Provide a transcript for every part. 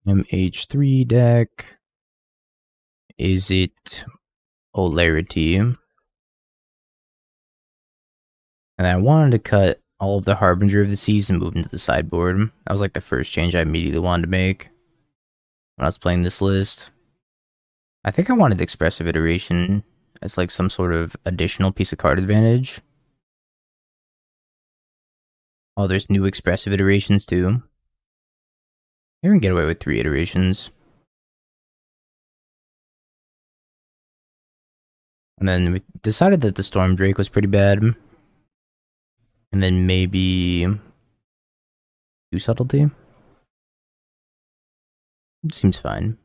MH3 deck. Izzet, Polarity. And I wanted to cut all of the Harbinger of the Seas and move into the sideboard. That was like the first change I immediately wanted to make when I was playing this list. I think I wanted Expressive Iteration as like some sort of additional piece of card advantage. Oh, there's new Expressive Iterations too. You can get away with 3 iterations. And then we decided that the Storm Drake was pretty bad. And then maybe 2 Subtlety. It seems fine.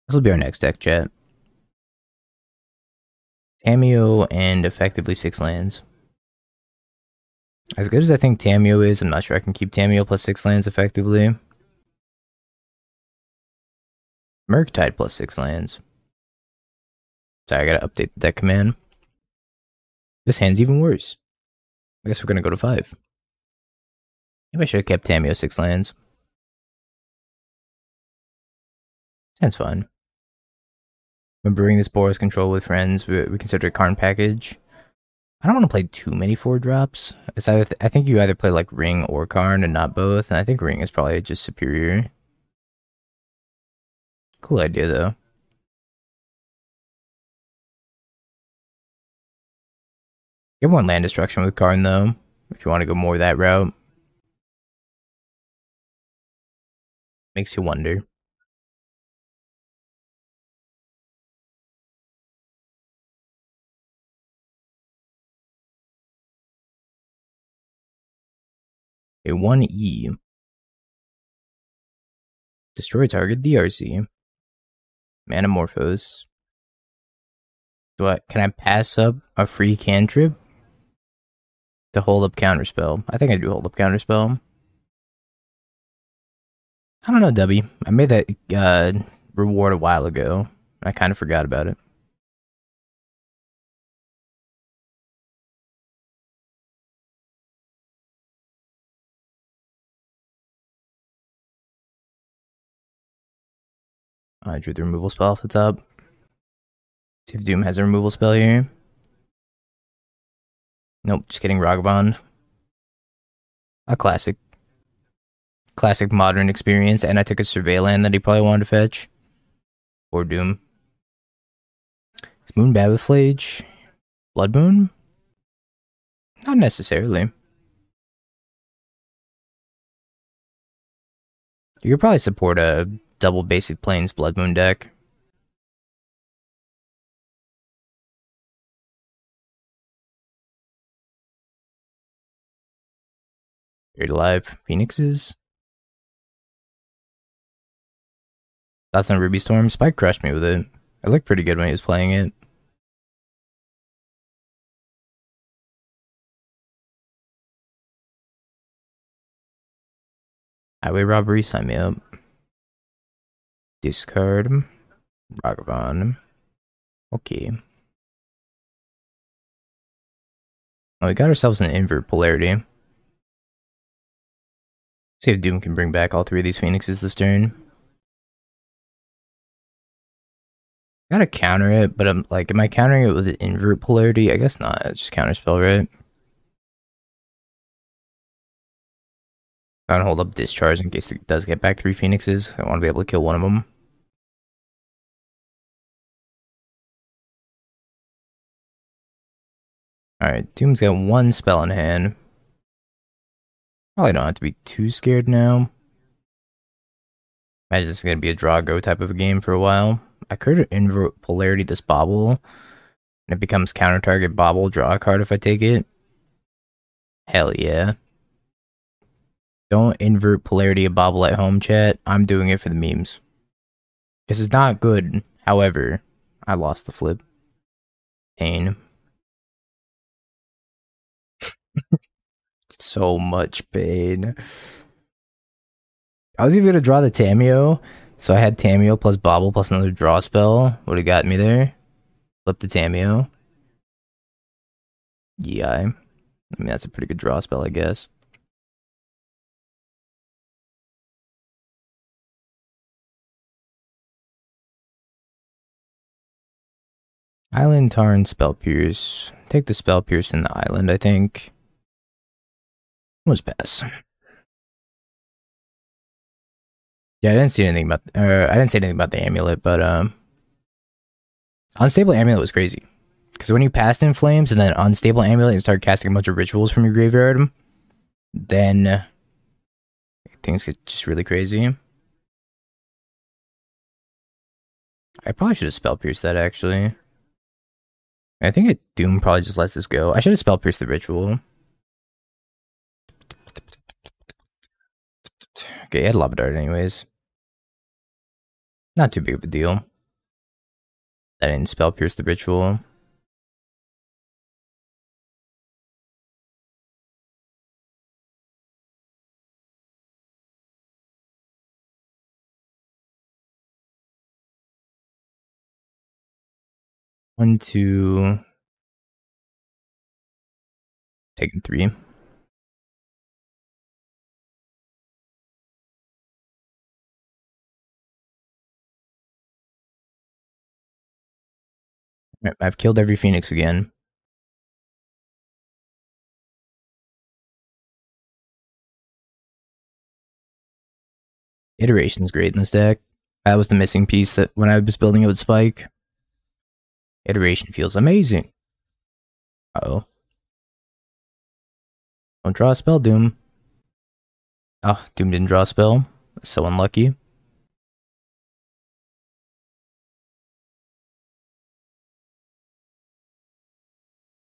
This will be our next deck, chat. Tamiyo and effectively 6 lands. As good as I think Tamiyo is, I'm not sure I can keep Tamiyo plus 6 lands effectively. Murktide plus 6 lands. Sorry, I gotta update the deck command. This hand's even worse. I guess we're gonna go to 5. Maybe I should have kept Tamiyo 6 lands. Sounds fun. When brewing this Boros control with friends, we consider it Karn package. I don't want to play too many 4-drops. I think you either play like Ring or Karn and not both, and I think Ring is probably just superior. Cool idea though. Get more land destruction with Karn though, if you want to go more that route. Makes you wonder. A 1E. Destroy target DRC. Manamorphose. Can I pass up a free cantrip to hold up counterspell? I think I do hold up counterspell. I don't know, W. I made that reward a while ago. I kind of forgot about it. I drew the removal spell off the top. See if Doom has a removal spell here. Nope, just kidding, Ragavon. A classic. Classic modern experience, and I took a Survey land that he probably wanted to fetch. Or Doom. Is Moon bad with Flage? Blood Moon? Not necessarily. You could probably support a double basic plains Blood Moon deck. Buried Alive, Phoenixes. That's not Ruby Storm. Spike crushed me with it. It looked pretty good when he was playing it. Highway Robbery, sign me up. Discard. Ragavon. Okay. Oh, we got ourselves an invert polarity. See if Doom can bring back all 3 of these Phoenixes this turn. Gotta counter it, but I'm like, am I countering it with an invert polarity? I guess not. It's just counterspell, right? I'm gonna hold up Discharge in case it does get back 3 Phoenixes. I want to be able to kill one of them. Alright, Doom's got 1 spell in hand. Probably don't have to be too scared now. Imagine this is gonna be a draw go type of a game for a while. I could invert polarity this Bobble, and it becomes counter target Bobble, draw a card if I take it. Hell yeah. Don't invert polarity a Bobble at home, chat. I'm doing it for the memes. This is not good. However, I lost the flip. Pain. So much pain. I was even gonna draw the Tamiyo, so I had Tamiyo plus Bobble plus another draw spell. Would have got me there. Flip the Tamiyo. Yeah, I mean that's a pretty good draw spell, I guess. Island Tarn, Spell Pierce. Take the Spell Pierce in the island, I think. Was pass. Yeah, I didn't see anything about. I didn't say anything about the amulet, but unstable amulet was crazy because when you passed in flames and then unstable amulet and start casting a bunch of rituals from your graveyard, then things get just really crazy. I probably should have spell pierced that actually. I think Doom probably just lets this go. I should have spell pierced the ritual. Okay, I had Lava Dart anyways. Not too big of a deal. I didn't spell pierce the ritual. One, two. Taking 3. I've killed every Phoenix again. Iteration's great in this deck. That was the missing piece that when I was building it with Spike. Iteration feels amazing. Uh-oh. Don't draw a spell, Doom. Oh, Doom didn't draw a spell. So unlucky.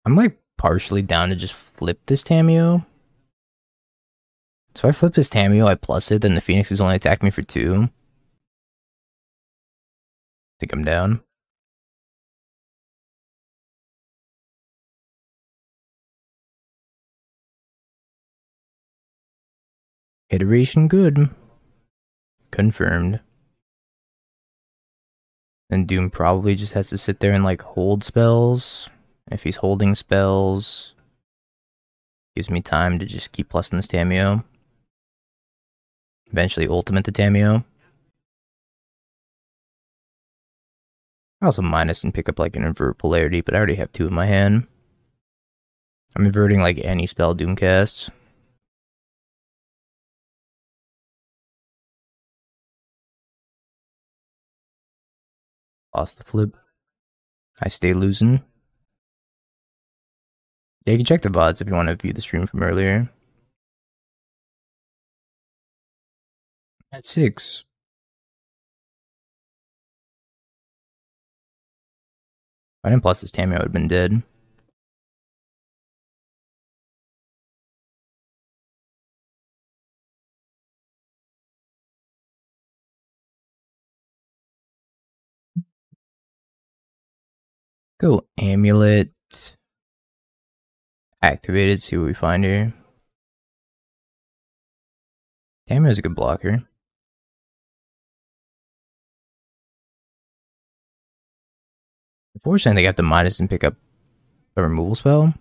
I'm like partially down to just flip this Tameo. So if I flip this Tameo, I plus it, then the Phoenix is only attacking me for 2. Think I'm down. Iteration good. Confirmed. Then Doom probably just has to sit there and like hold spells. If he's holding spells, gives me time to just keep plusing this Tameo. Eventually ultimate the Tameo. I also minus and pick up like an invert polarity, but I already have 2 in my hand. I'm inverting like any spell Doom casts. Lost the flip. I stay losing. Yeah, you can check the VODs if you want to view the stream from earlier. At 6. If I didn't plus this Tammy, I would have been dead. Go Amulet. Activated, see what we find here. Tammy is a good blocker. Unfortunately, they got the minus and pick up a removal spell.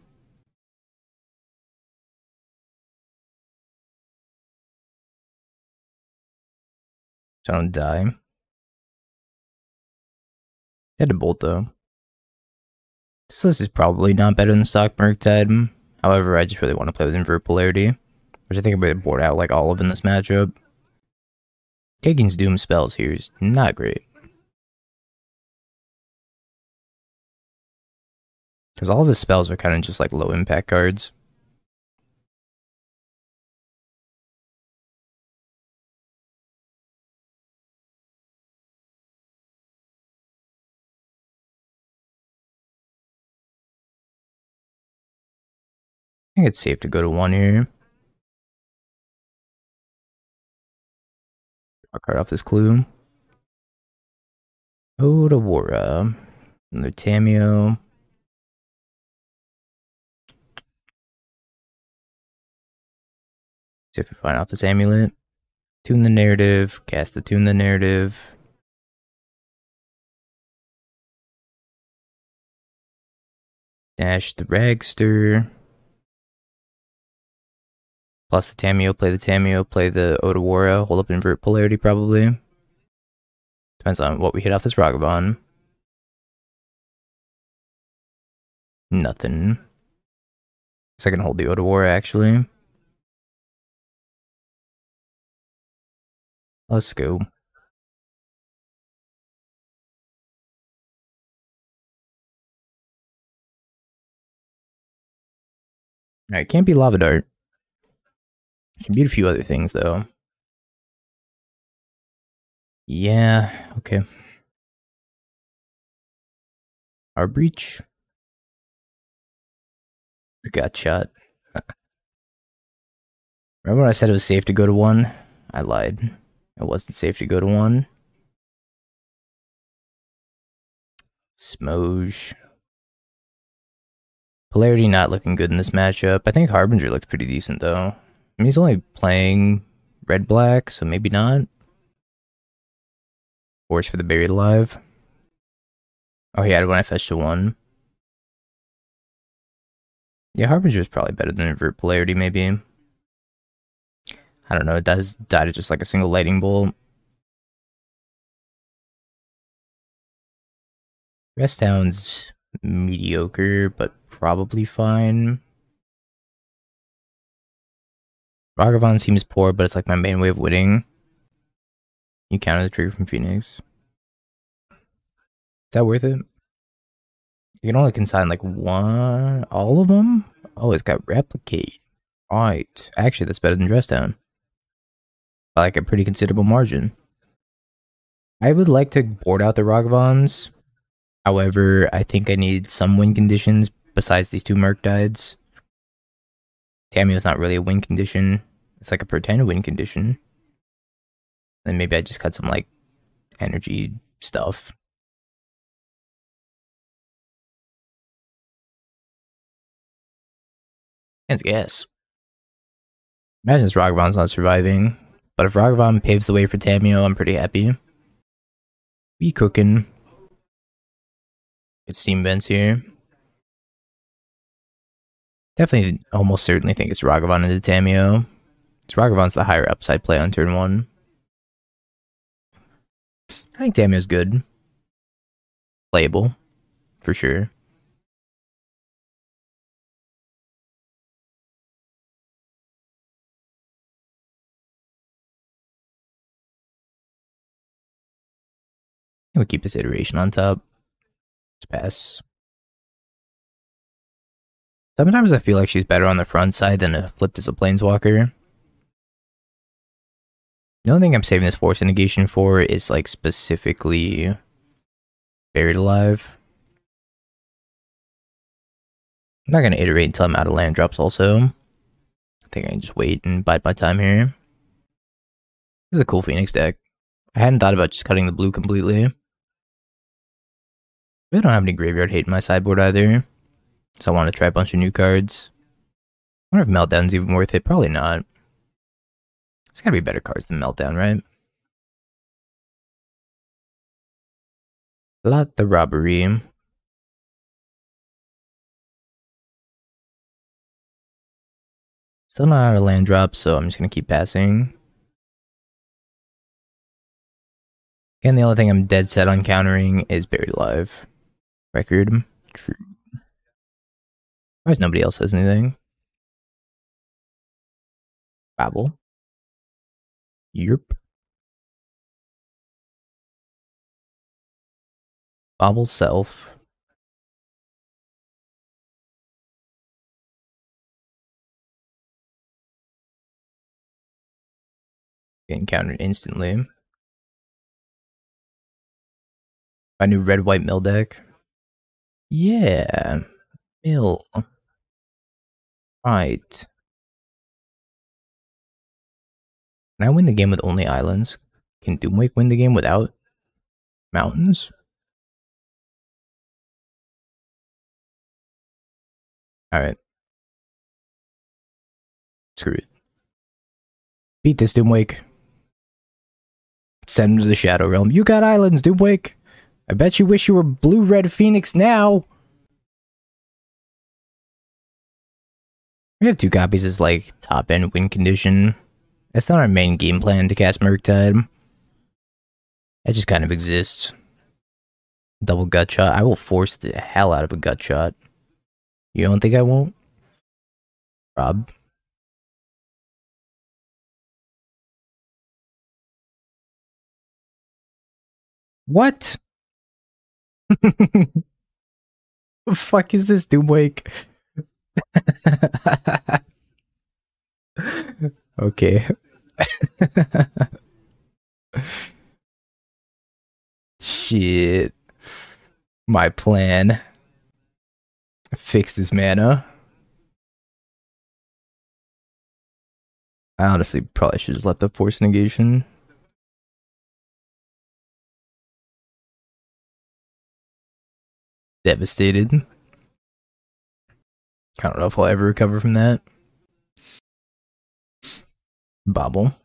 So I don't die. Had to bolt though. This list is probably not better than stock Murktide. However, I just really want to play with invert polarity, which I think I'm going to board out like all of in this matchup. Taking Doom spells here is not great. Because all of his spells are kind of just like low impact cards. I think it's safe to go to 1 here. Draw a card off this clue. Odawara. Another Tameo. See if we find out this amulet. Tune the narrative. Cast the Tune the narrative. Dash the Ragster. Plus the Tameo, play the Odawara, hold up invert polarity probably. Depends on what we hit off this Ragavan. Nothing. So I can hold the Ode of War, actually. Let's go. Alright, can't be Lava Dart. Can beat a few other things, though. Yeah, okay. Our Breach. Got shot. Remember when I said it was safe to go to 1? I lied. It wasn't safe to go to 1. Smoge. Polarity not looking good in this matchup. I think Harbinger looked pretty decent, though. I mean, he's only playing red-black, so maybe not. Force for the Buried Alive. Oh, he had it when I fetched to 1. Yeah, Harbinger's probably better than Invert Polarity, maybe. I don't know, it does die to just like a single lightning bolt. Rest Down's mediocre, but probably fine. Ragavan seems poor, but it's like my main way of winning. You counter the trigger from Phoenix. Is that worth it? You can only consign like one, all of them? Oh, it's got Replicate. Right. Actually, that's better than Dress Down. By like a pretty considerable margin. I would like to board out the Ragavans. However, I think I need some win conditions besides these 2 Murktides. Tamiyo's not really a win condition. It's like a pretend win condition. Then maybe I just cut some like energy stuff. Can't guess. Imagine this Ragavan's not surviving. But if Ragavan paves the way for Tamiyo, I'm pretty happy. We cooking. It's Steam Vents here. Definitely, almost certainly think it's Ragavan into Tamiyo. Ragavan's the higher upside play on turn 1. I think Tamiyo's good. Playable. For sure. We'll keep this iteration on top. Let's pass. Sometimes I feel like she's better on the front side than a flipped as a Planeswalker. The only thing I'm saving this Force Negation for is like specifically Buried Alive. I'm not going to iterate until I'm out of land drops also. I think I can just wait and bide my time here. This is a cool Phoenix deck. I hadn't thought about just cutting the blue completely. Really don't have any graveyard hate in my sideboard either. So I want to try a bunch of new cards. I wonder if Meltdown's even worth it. Probably not. There's gotta be better cards than Meltdown, right? Lot the Robbery. Still not out of land drops, so I'm just gonna keep passing. And the only thing I'm dead set on countering is Buried Alive. Record. True. Why does nobody else says anything? Babble. Yerp. Bobble self. Getting countered instantly. My new red-white mill deck. Yeah. Mill. Right. Can I win the game with only islands? Can Doomwake win the game without mountains? Alright. Screw it. Beat this, Doomwake. Send him to the Shadow Realm. You got islands, Doomwake. I bet you wish you were blue-red Phoenix now. We have 2 copies as like top-end win condition. That's not our main game plan to cast Murktide. That just kind of exists. Double gut shot. I will force the hell out of a gut shot. You don't think I won't? Rob? What? The fuck is this Doom Wake? Okay. Shit. My plan. Fix this mana. I honestly probably should just let the force negation. Devastated. I don't know if I'll ever recover from that. Bobble.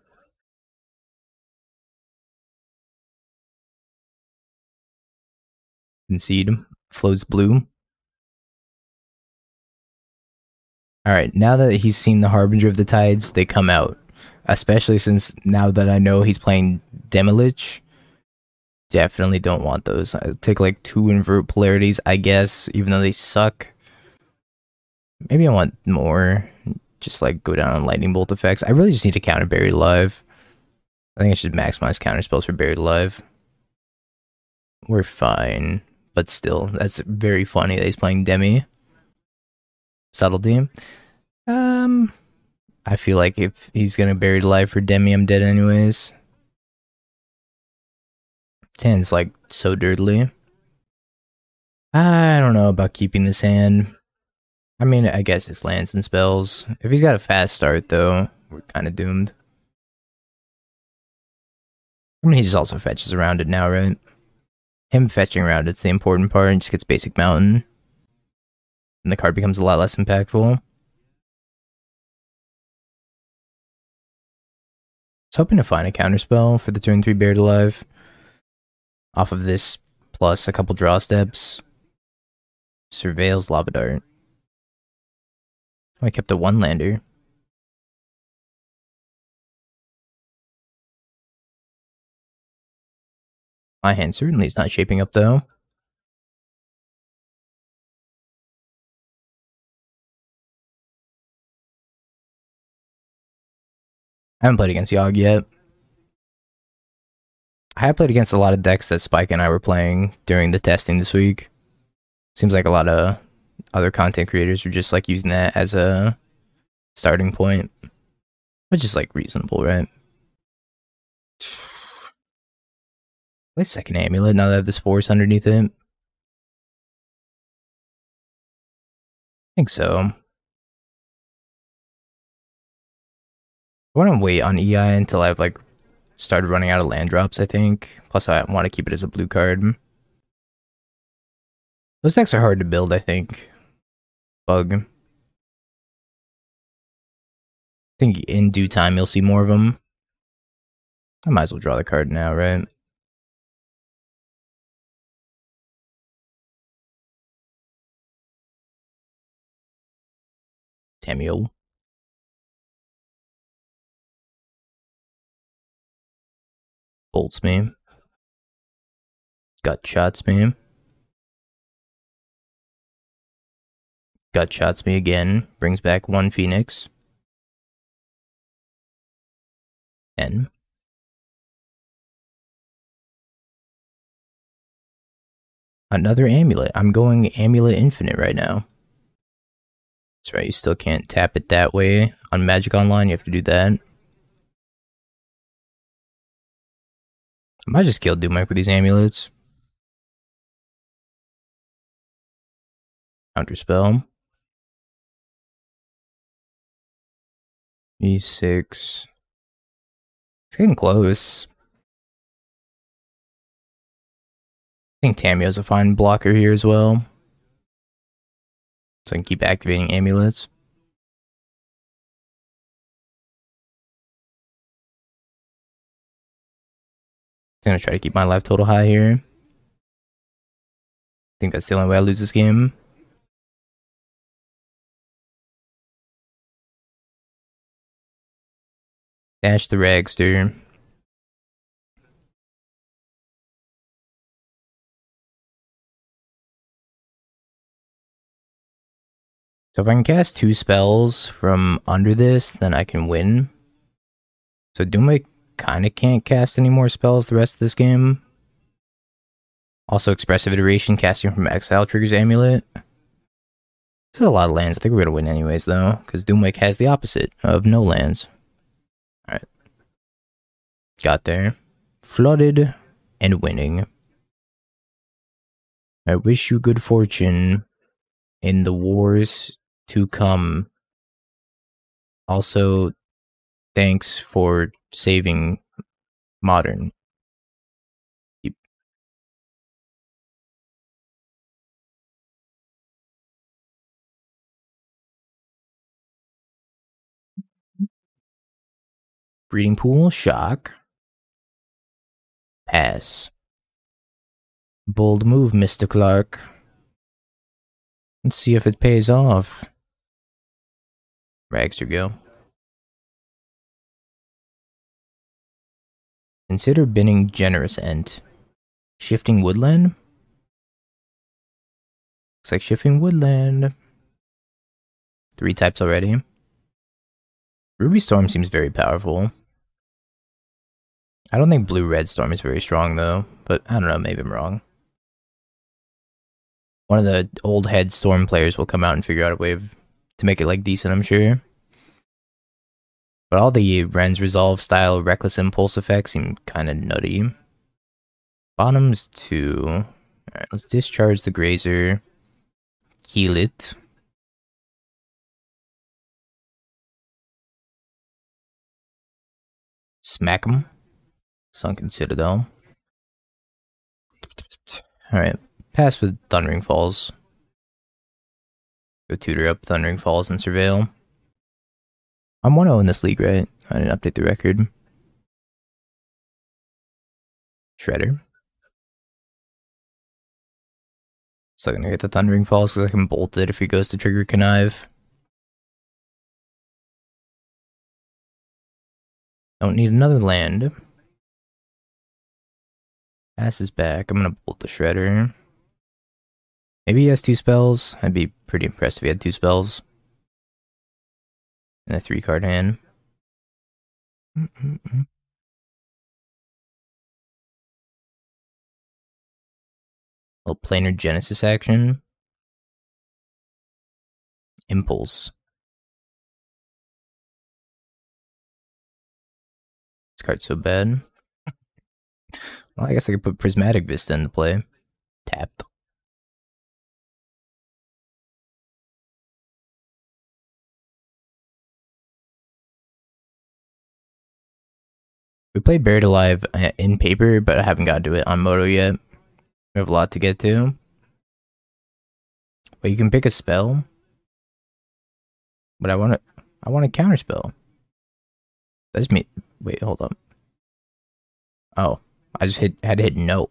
Concede. Flows blue. Alright, now that he's seen the Harbinger of the Tides, they come out. Especially since now that I know he's playing Demilich, definitely don't want those. I take like 2 invert polarities, I guess, even though they suck. Maybe I want more. Just like go down on lightning bolt effects. I really just need to counter Buried Alive. I think I should maximize counter spells for Buried Alive. We're fine. But still, that's very funny that he's playing Demi. Subtlety. Um, I feel like if he's gonna Buried Alive for Demi, I'm dead anyways. Hand's like so dirtily. I don't know about keeping this hand. I mean, I guess it's lands and spells. If he's got a fast start, though, we're kind of doomed. I mean, he just also fetches around it now, right? Him fetching around it's the important part. He just gets basic mountain. And the card becomes a lot less impactful. I was hoping to find a counterspell for the turn 3 Buried Alive. Off of this, plus a couple draw steps. Surveils Lava Dart. Oh, I kept a 1-lander. My hand certainly is not shaping up, though. I haven't played against Yogg yet. I have played against a lot of decks that Spike and I were playing during the testing this week. Seems like a lot of other content creators are just like using that as a starting point, which is like reasonable, right? Play second amulet now that I have this force underneath it. I think so. I want to wait on EI until I've like started running out of land drops, I think. Plus, I want to keep it as a blue card. Those decks are hard to build, I think. Bug. I think in due time you'll see more of them. I might as well draw the card now, right? Tamio. Bolts me. Gut shots me. Gut shots me again. Brings back 1 Phoenix. 10. Another amulet. I'm going amulet infinite right now. That's right, you still can't tap it that way. On Magic Online, you have to do that. I might just kill Doomike with these amulets. Counterspell. E6. It's getting close. I think Tamio's a fine blocker here as well. So I can keep activating amulets. I'm gonna try to keep my life total high here. I think that's the only way I lose this game. Dash the Ragster. So if I can cast 2 spells from under this, then I can win. So Doomwake kind of can't cast any more spells the rest of this game. Also, Expressive Iteration casting from Exile triggers Amulet. This is a lot of lands. I think we're going to win anyways, though, because Doomwake has the opposite of no lands. Alright. Got there. Flooded and winning. I wish you good fortune in the wars to come. Also, thanks for saving Modern. Breeding Pool, shock. Pass. Bold move, Mr. Clark. Let's see if it pays off. Ragster go. Consider binning Generous Ent. Shifting Woodland? Looks like Shifting Woodland. 3 types already. Ruby Storm seems very powerful. I don't think Blue-Red Storm is very strong, though. But I don't know, maybe I'm wrong. One of the old head Storm players will come out and figure out a way to make it, like, decent, I'm sure. But all the Ren's Resolve style Reckless Impulse effects seem kind of nutty. Bottoms 2. Alright, let's discharge the Grazer. Heal it. Smack him. Sunken Citadel. Alright, pass with Thundering Falls. Go tutor up Thundering Falls and Surveil. I'm 1-0 in this league, right? I didn't update the record. Shredder. Still gonna get the Thundering Falls because I can bolt it if he goes to trigger Connive. Don't need another land. Passes back. I'm gonna bolt the Shredder. Maybe he has 2 spells. I'd be pretty impressed if he had 2 spells. And a 3-card hand. Little planar Genesis action. Impulse. This card's so bad. Well, I guess I could put Prismatic Vista into play. Tapped. We played Buried Alive in paper, but I haven't got to it on Moto yet. We have a lot to get to. But you can pick a spell. But I want to counterspell. That's me. Wait, hold up. Oh, I just had to hit no.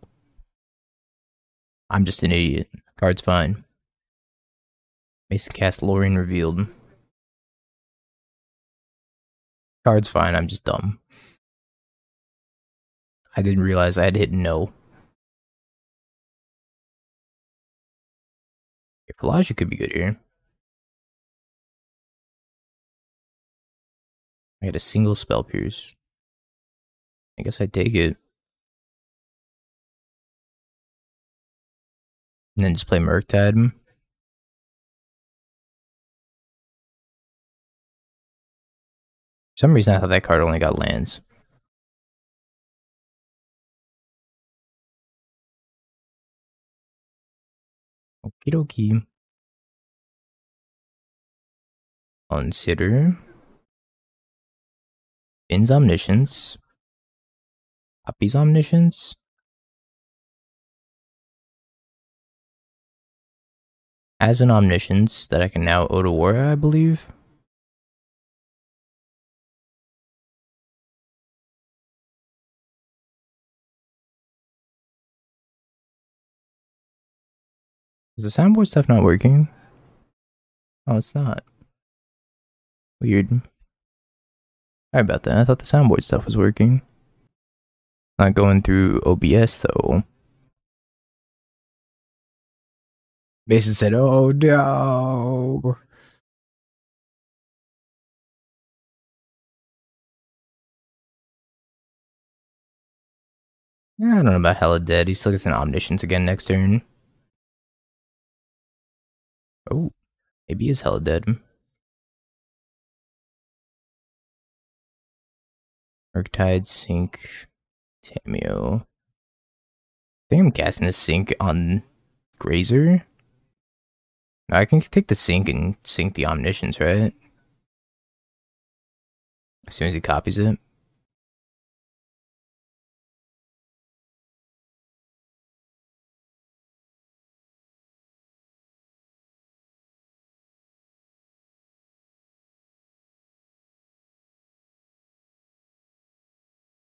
I'm just an idiot. Card's fine. Mason cast Lorien revealed. Card's fine, I'm just dumb. I didn't realize I had to hit no. Pelagia could be good here. I had a single Spell Pierce. I guess I take it. And then just play Murktide. For some reason I thought that card only got lands. Okie dokie. Consider. Finn's Omniscience. Puppy's Omniscience. As an Omniscience that I can now owe to War, I believe. Is the soundboard stuff not working? Oh, it's not. Weird. Sorry about that. I thought the soundboard stuff was working. Not going through OBS though. Mason said, "Oh no." Yeah, I don't know about hella dead. He still gets an omniscience again next turn. Oh, maybe he is hella dead. Arctide, Sync, Tameo. I think I'm casting the Sync on Grazer. No, I can take the Sync and sync the omniscience, right? As soon as he copies it.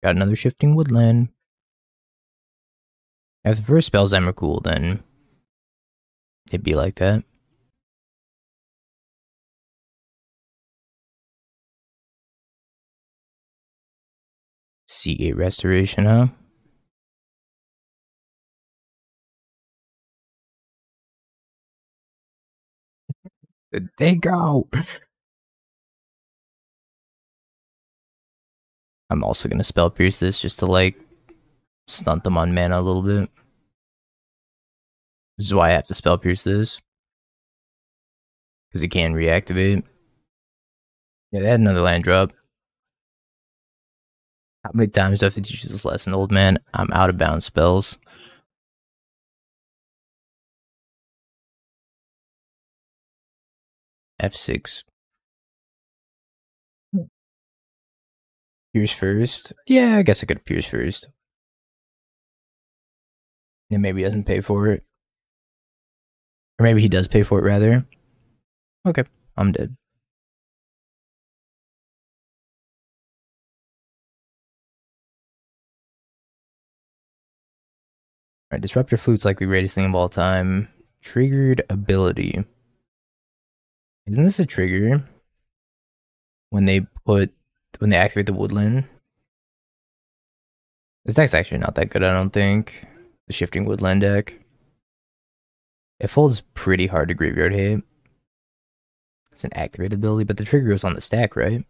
Got another Shifting Woodland. If the first spell's Emrakul, then it'd be like that. Seagate Restoration, huh? They go. I'm also gonna Spell Pierce this just to like stunt them on mana a little bit. This is why I have to Spell Pierce this. Because it can reactivate. Yeah, they had another land drop. How many times do I have to teach you this lesson, old man? I'm out of bounds spells. F6. Pierce first. Yeah, I guess I could Pierce first. And maybe he doesn't pay for it. Or maybe he does pay for it, rather. Okay, I'm dead. Alright, Disruptor Flute's like the greatest thing of all time. Triggered ability. Isn't this a trigger? When they activate the woodland? This deck's actually not that good, I don't think. The Shifting Woodland deck. It folds pretty hard to Graveyard Hate. It's an activated ability, but the trigger goes on the stack, right?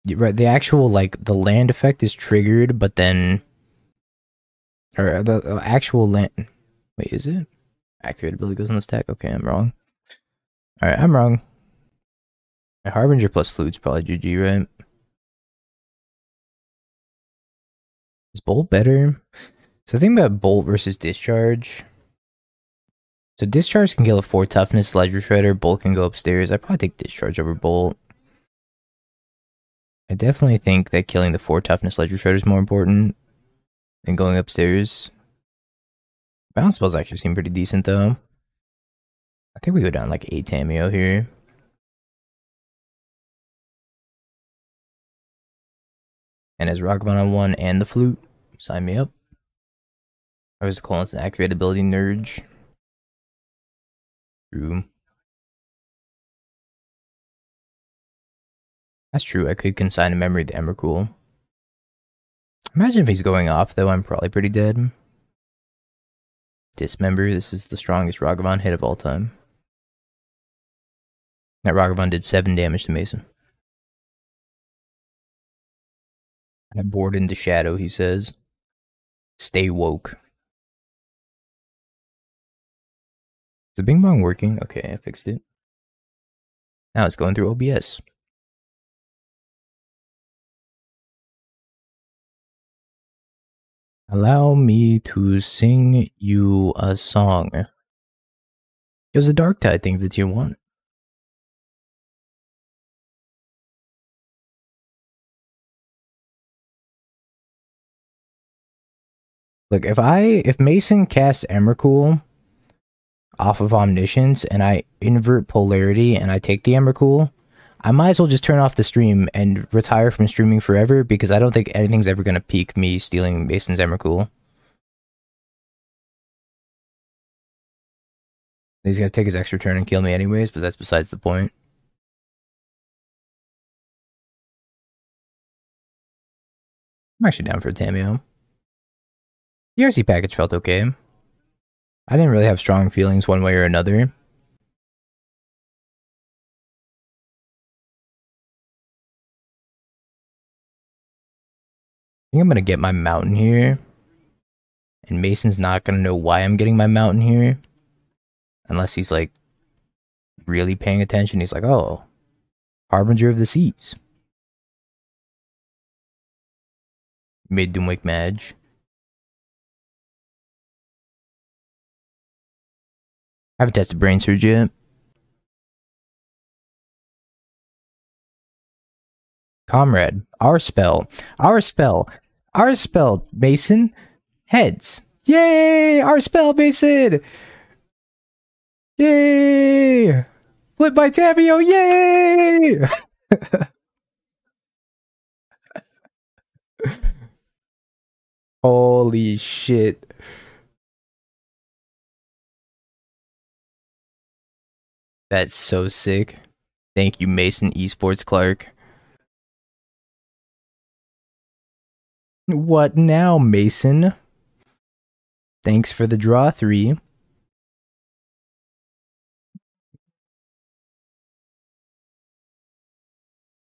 Right, the actual, like, the land effect is triggered, but then... Or the actual land... Wait, is it? Activated ability goes on the stack? Okay, I'm wrong. Alright, I'm wrong. A Harbinger plus Flute's probably GG, right? Is Bolt better? So the thing about Bolt versus Discharge... So Discharge can kill a 4 toughness Ledger Shredder, Bolt can go upstairs. I probably take Discharge over Bolt. I definitely think that killing the 4 toughness Ledger Shredder is more important than going upstairs. Bounce spells actually seem pretty decent though. I think we go down like 8 Tameo here. And as Rockabon on 1 and the Flute, sign me up. I was calling it an activated ability Nurge. True. That's true, I could consign a memory to Emrakul. Imagine if he's going off though, I'm probably pretty dead. Dismember, this is the strongest Ragavan hit of all time. That Ragavan did 7 damage to Mason. I bored into Shadow, he says. Stay woke. Is the Bing Bong working? Okay, I fixed it. Now it's going through OBS. Allow me to sing you a song. It was a Dark Tide thing that you want. Look, if Mason casts Emrakul off of Omniscience and I invert Polarity and I take the Emrakul, I might as well just turn off the stream and retire from streaming forever because I don't think anything's ever going to peak me stealing Mason's Emrakul. He's going to take his extra turn and kill me anyways, but that's besides the point. I'm actually down for a Tameo. The RC package felt okay. I didn't really have strong feelings one way or another. think I'm gonna get my mountain here. And Mason's not gonna know why I'm getting my mountain here. Unless he's like really paying attention. He's like, oh, Harbinger of the Seas. Made Doomwake Mage. I haven't tested Brain Surge yet. Comrade. Our spell. Our spell. Our spell, Mason. Heads. Yay! Our spell, Mason! Yay! Flip by Tamio, yay! Holy shit. That's so sick. Thank you, Mason Esports Clark. What now, Mason? Thanks for the draw 3.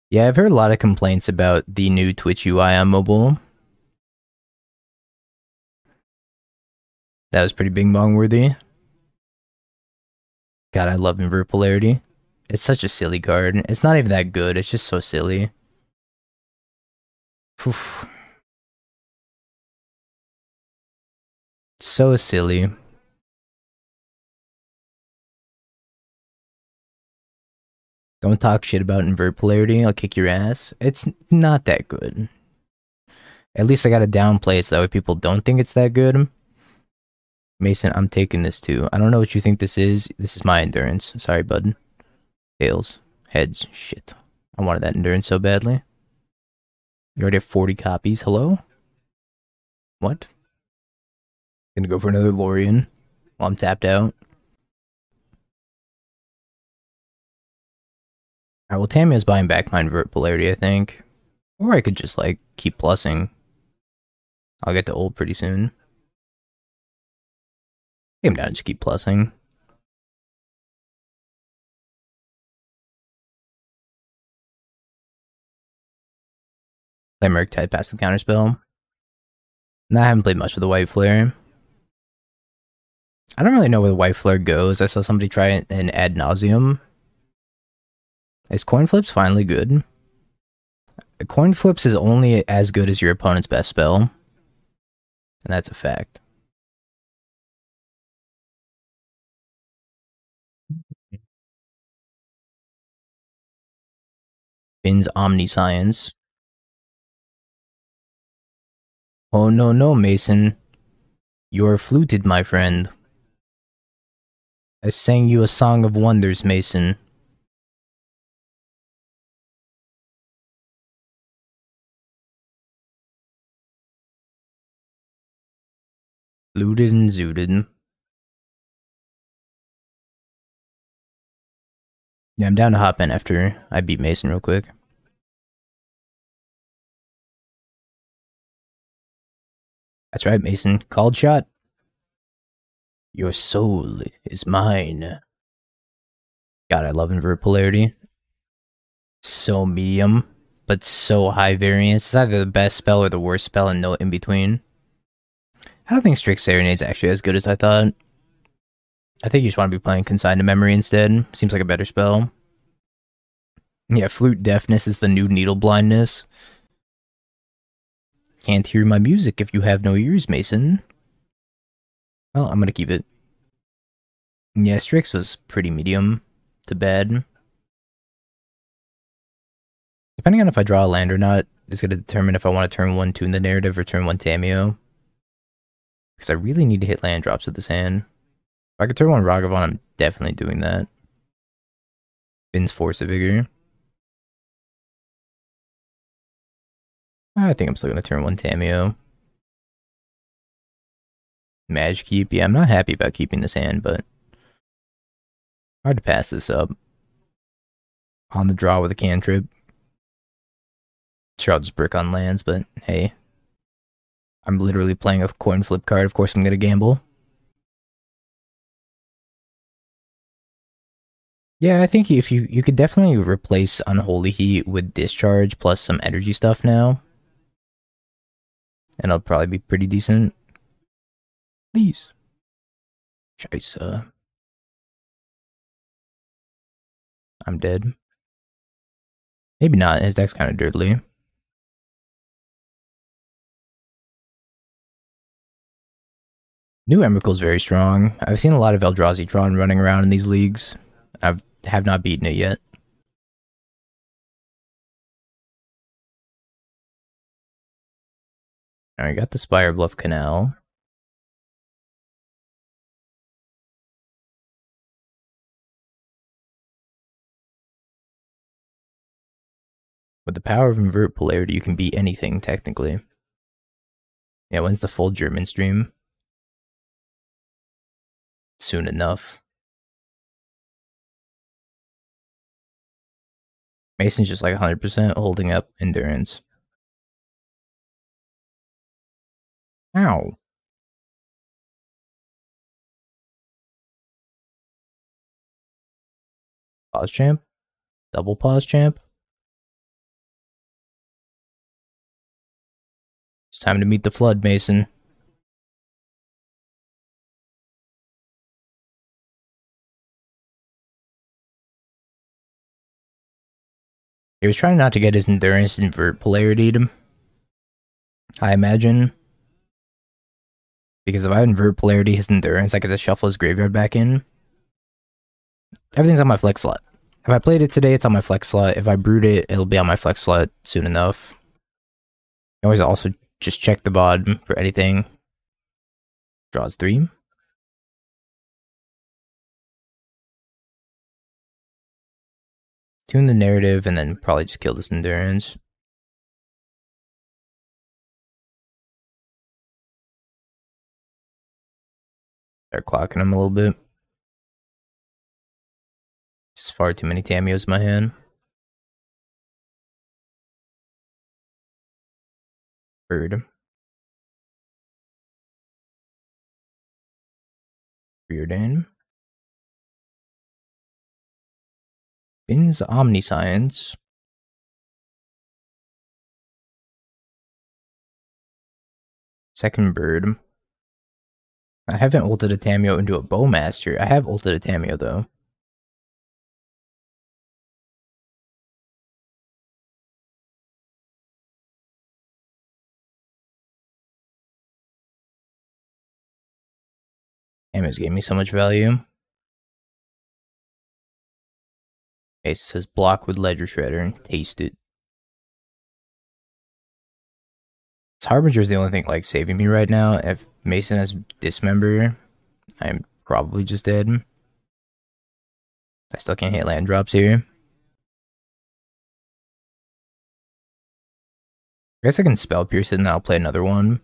Yeah, I've heard a lot of complaints about the new Twitch UI on mobile. That was pretty bing bong worthy. God, I love Invert Polarity. It's such a silly card. It's not even that good, it's just so silly. Oof. So silly. Don't talk shit about Invert Polarity, I'll kick your ass. It's not that good. At least I gotta downplay it so that way people don't think it's that good. Mason, I'm taking this too. I don't know what you think this is. This is my endurance. Sorry, bud. Tails. Heads. Shit. I wanted that endurance so badly. You already have 40 copies. Hello? What? Gonna go for another Lorien while I'm tapped out. Alright, well, Tamiya's buying back my Invert Polarity, I think. Or I could just, like, keep plussing. I'll get to old pretty soon. I'm down to just keep plussing. Play Merc type passive counterspell. No, I haven't played much with the White Flare. I don't really know where the White Flare goes. I saw somebody try it in Ad Nauseum. Is Coin Flips finally good? Coin Flips is only as good as your opponent's best spell. And that's a fact. Fin's Omniscience. Oh no, Mason. You are fluted, my friend. I sang you a song of wonders, Mason. Looted and zooted. Yeah, I'm down to hop in after I beat Mason real quick. That's right, Mason. Called shot. Your soul is mine. God, I love Invert Polarity. So medium, but so high variance. It's either the best spell or the worst spell and no in between. I don't think Strix Serenade's actually as good as I thought. I think you just want to be playing Consigned to Memory instead. Seems like a better spell. Yeah, Flute Deafness is the new Needle Blindness. Can't hear my music if you have no ears, Mason. Well, I'm gonna keep it. Yeah, Strix was pretty medium to bad. Depending on if I draw a land or not, is going to determine if I want to turn 1 Tune the Narrative or turn 1 Tamio. Because I really need to hit land drops with this hand. If I could turn 1 Ragavan, I'm definitely doing that. Finn's Force of Vigor. I think I'm still going to turn 1 Tamio. Mage Keep. Yeah, I'm not happy about keeping this hand, but hard to pass this up. On the draw with a cantrip. Sure, I'll just brick on lands, but hey. I'm literally playing a coin flip card. Of course I'm going to gamble. Yeah, I think if you could definitely replace Unholy Heat with Discharge plus some energy stuff now. and it'll probably be pretty decent. Please. Scheiße. I'm dead. Maybe not. His deck's kind of dirtly. New Emrakul's very strong. I've seen a lot of Eldrazi Tron running around in these leagues. I have not beaten it yet. Alright, got the Spire Bluff Canal. With the power of Invert Polarity, you can beat anything, technically. Yeah, when's the full German stream? Soon enough. Mason's just like 100% holding up endurance. Ow. Pause champ? Double pause champ? It's time to meet the flood, Mason. He was trying not to get his endurance invert polarity, I imagine. Because if I invert polarity his endurance, I could just shuffle his graveyard back in. Everything's on my flex slot. If I played it today, it's on my flex slot. If I brewed it, it'll be on my flex slot soon enough. I always also just check the VOD for anything. Draws 3. Tune the narrative and then probably just kill this endurance. Start clocking him a little bit. It's far too many Tamios in my hand. Bird. Bearden. Bin's Omniscience. Second bird. I haven't ulted a Tamio into a Bowmaster. I have ulted a Tamio though. Tamios gave me so much value. It says block with Ledger Shredder. Taste it. Harbinger is the only thing like saving me right now. If Mason has Dismember, I'm probably just dead. I still can't hit land drops here. I guess I can Spell Pierce it and I'll play another one.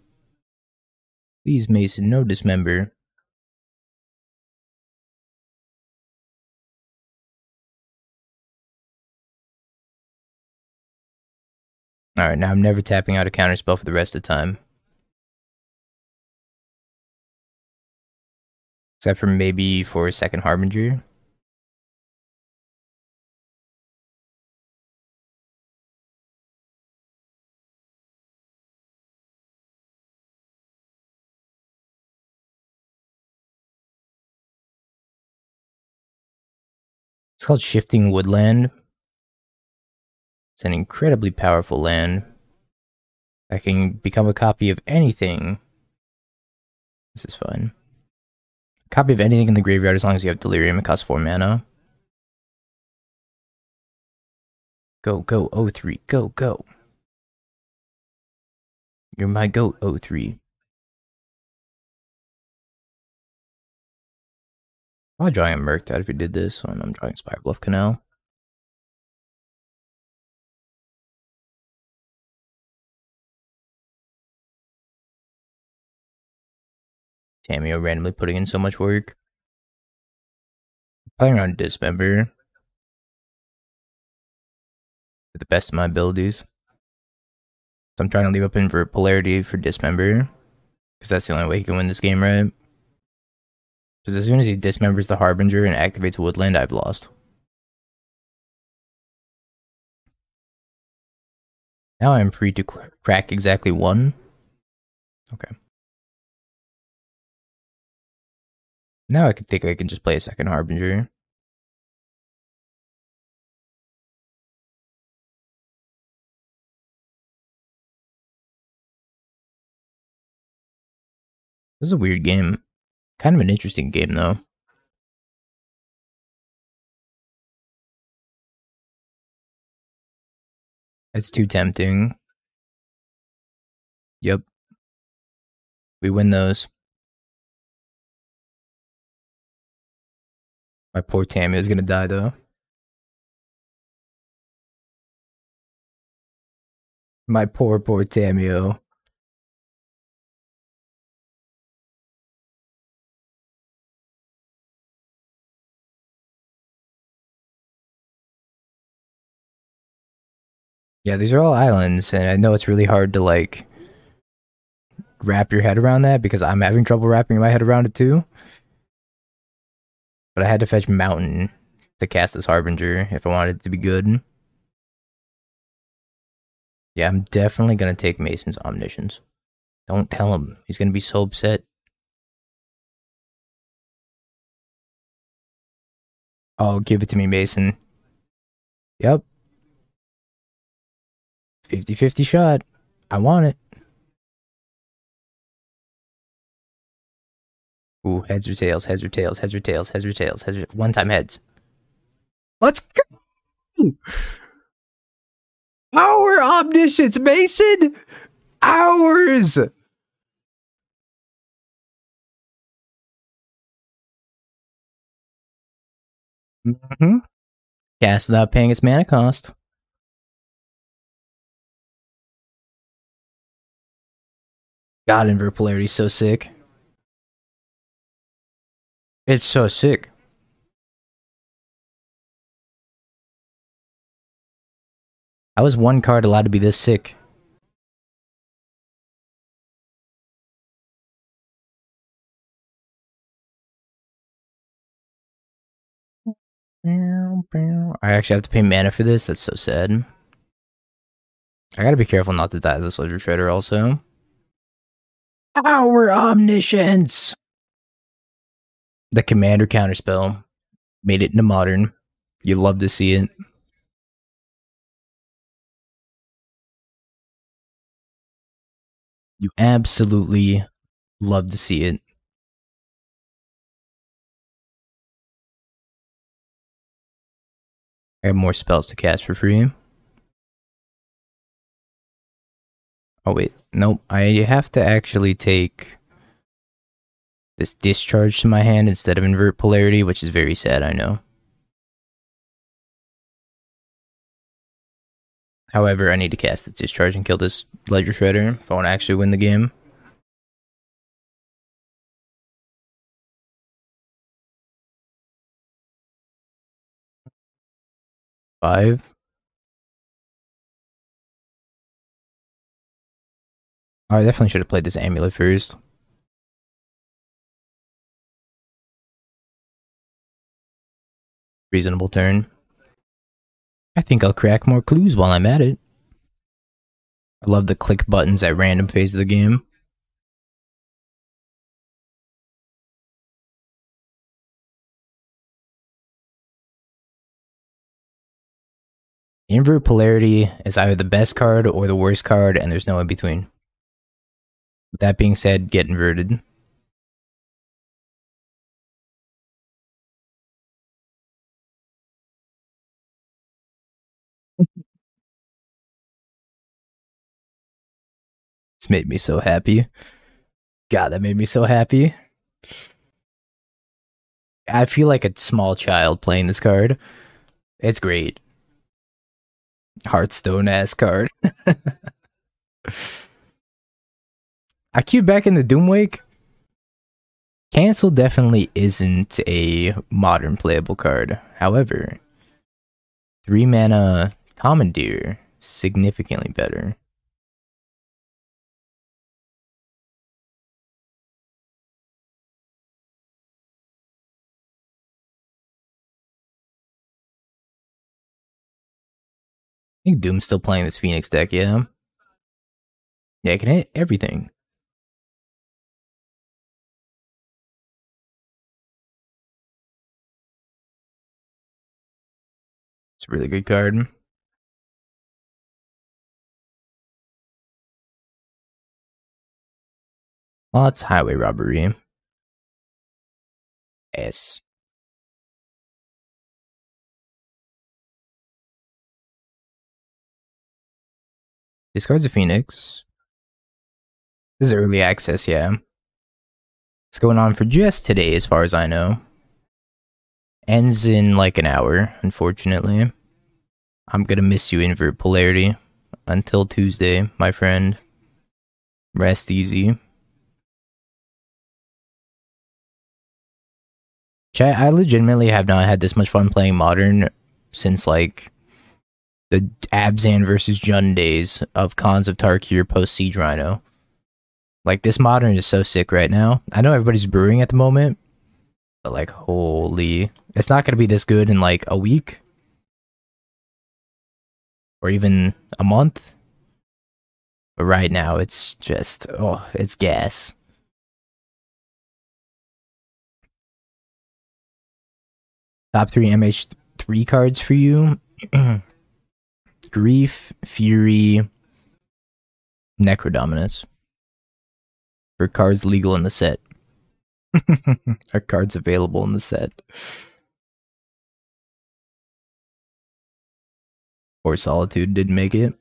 Please, Mason, no Dismember. Alright, now I'm never tapping out a counterspell for the rest of the time. Except for maybe for a second Harbinger. It's called Shifting Woodland. It's an incredibly powerful land that can become a copy of anything. This is fun. Copy of anything in the graveyard as long as you have Delirium. It costs 4 mana. Go, go, O3. Go, go. You're my goat, O3. I'll drawing a Merc out if you did this, and I'm drawing Spire Bluff Canal. Tamio randomly putting in so much work. Playing around Dismember. To the best of my abilities. So I'm trying to leave up Invert Polarity for Dismember. Because that's the only way he can win this game, right? Because as soon as he dismembers the Harbinger and activates Woodland, I've lost. Now I'm free to crack exactly 1. Okay. Now I think I can just play a second Harbinger. This is a weird game. Kind of an interesting game, though. It's too tempting. Yep. We win those. My poor Tammy is gonna die, though. My poor Tamio. Yeah, these are all islands, and I know it's really hard to like wrap your head around that because I'm having trouble wrapping my head around it too. But I had to fetch Mountain to cast this Harbinger if I wanted it to be good. Yeah, I'm definitely gonna take Mason's Omniscience. Don't tell him. He's gonna be so upset. Oh, give it to me, Mason. Yep. 50-50 shot. I want it. Ooh, heads or tails, heads or tails, heads or tails, heads or tails, heads or... One time heads. Let's go! Our Omniscience, Mason! Ours! Mm-hmm. Cast without paying its mana cost. God, Invert Polarity is so sick. It's so sick. How is one card allowed to be this sick? I actually have to pay mana for this? That's so sad. I gotta be careful not to die to this Ledger Shredder also. Our Omniscience! The Commander counterspell made it into Modern. You love to see it. You absolutely love to see it. I have more spells to cast for free. Oh wait, nope. I have to actually take this Discharge to my hand instead of Invert Polarity, which is very sad, I know. However, I need to cast the Discharge and kill this Ledger Shredder if I want to actually win the game. Five. Oh, I definitely should have played this Amulet first. Reasonable turn. I think I'll crack more clues while I'm at it. I love the click buttons at random phase of the game. Invert Polarity is either the best card or the worst card, and there's no in between. With that being said, get inverted. It's made me so happy. God, that made me so happy. I feel like a small child playing this card. It's great. Hearthstone ass card. I queued back in the Doomwake. Cancel definitely isn't a modern playable card. However, 3 mana Commandeer, significantly better. I think Doom's still playing this Phoenix deck, yeah. Yeah, it can hit everything. It's a really good card. Well, it's highway robbery. Yes. Discards a Phoenix. This is early access, yeah. It's going on for just today, as far as I know. Ends in like an hour, unfortunately. I'm gonna miss you, Invert Polarity. Until Tuesday, my friend. Rest easy. Chat, I legitimately have not had this much fun playing Modern since like the Abzan versus Jun days of Cons of Tarkir post Siege Rhino. Like, this Modern is so sick right now. I know everybody's brewing at the moment, but like, holy, it's not gonna be this good in like a week or even a month. But right now, it's just, oh, it's gas. Top 3 MH3 cards for you. Grief, Fury, Necrodominus. For cards legal in the set. Are cards available in the set? Or Solitude didn't make it.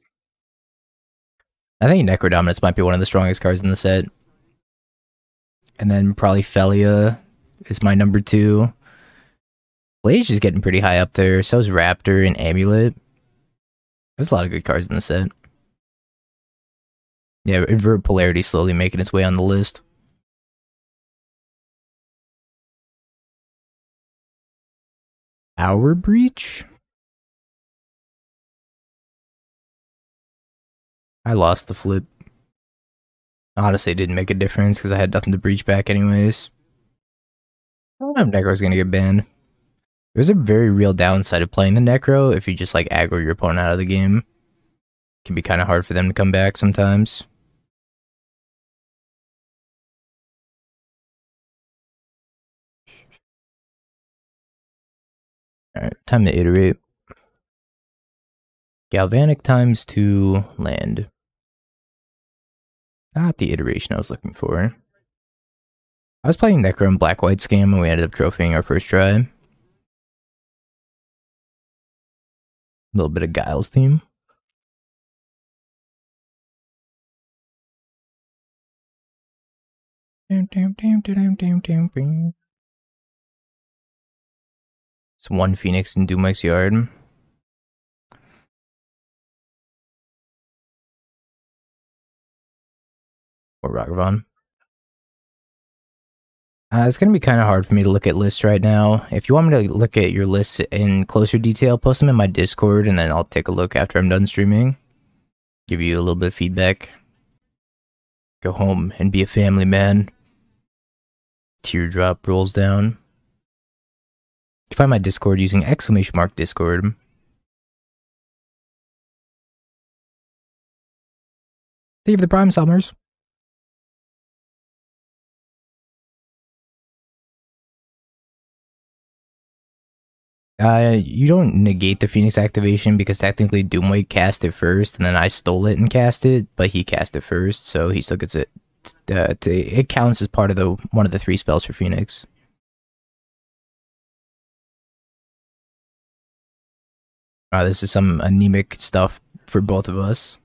I think Necrodominus might be one of the strongest cards in the set. And then probably Felia is my number 2. Blage is getting pretty high up there. So is Raptor and Amulet. There's a lot of good cards in the set. Yeah, Invert Polarity slowly making its way on the list. Hour Breach? I lost the flip. Honestly, it didn't make a difference because I had nothing to breach back anyways. I don't know if Necro's gonna get banned. There's a very real downside of playing the Necro if you just like aggro your opponent out of the game. It can be kind of hard for them to come back sometimes. Alright, time to iterate. Galvanic times 2 land. Not the iteration I was looking for. I was playing Necro and Black-White Scam and we ended up trophying our first try. A little bit of Guile's theme. It's 1 Phoenix in Dumike's yard. Or Ragavan. It's going to be kind of hard for me to look at lists right now. If you want me to look at your lists in closer detail, post them in my Discord, and then I'll take a look after I'm done streaming. Give you a little bit of feedback. Go home and be a family man. Teardrop rolls down. You can find my Discord using !Discord. Thank you for the Prime Summers. You don't negate the Phoenix activation because technically Doomwake cast it first, and then I stole it and cast it, but he cast it first, so he still gets it. It counts as part of the one of the 3 spells for Phoenix. This is some anemic stuff for both of us.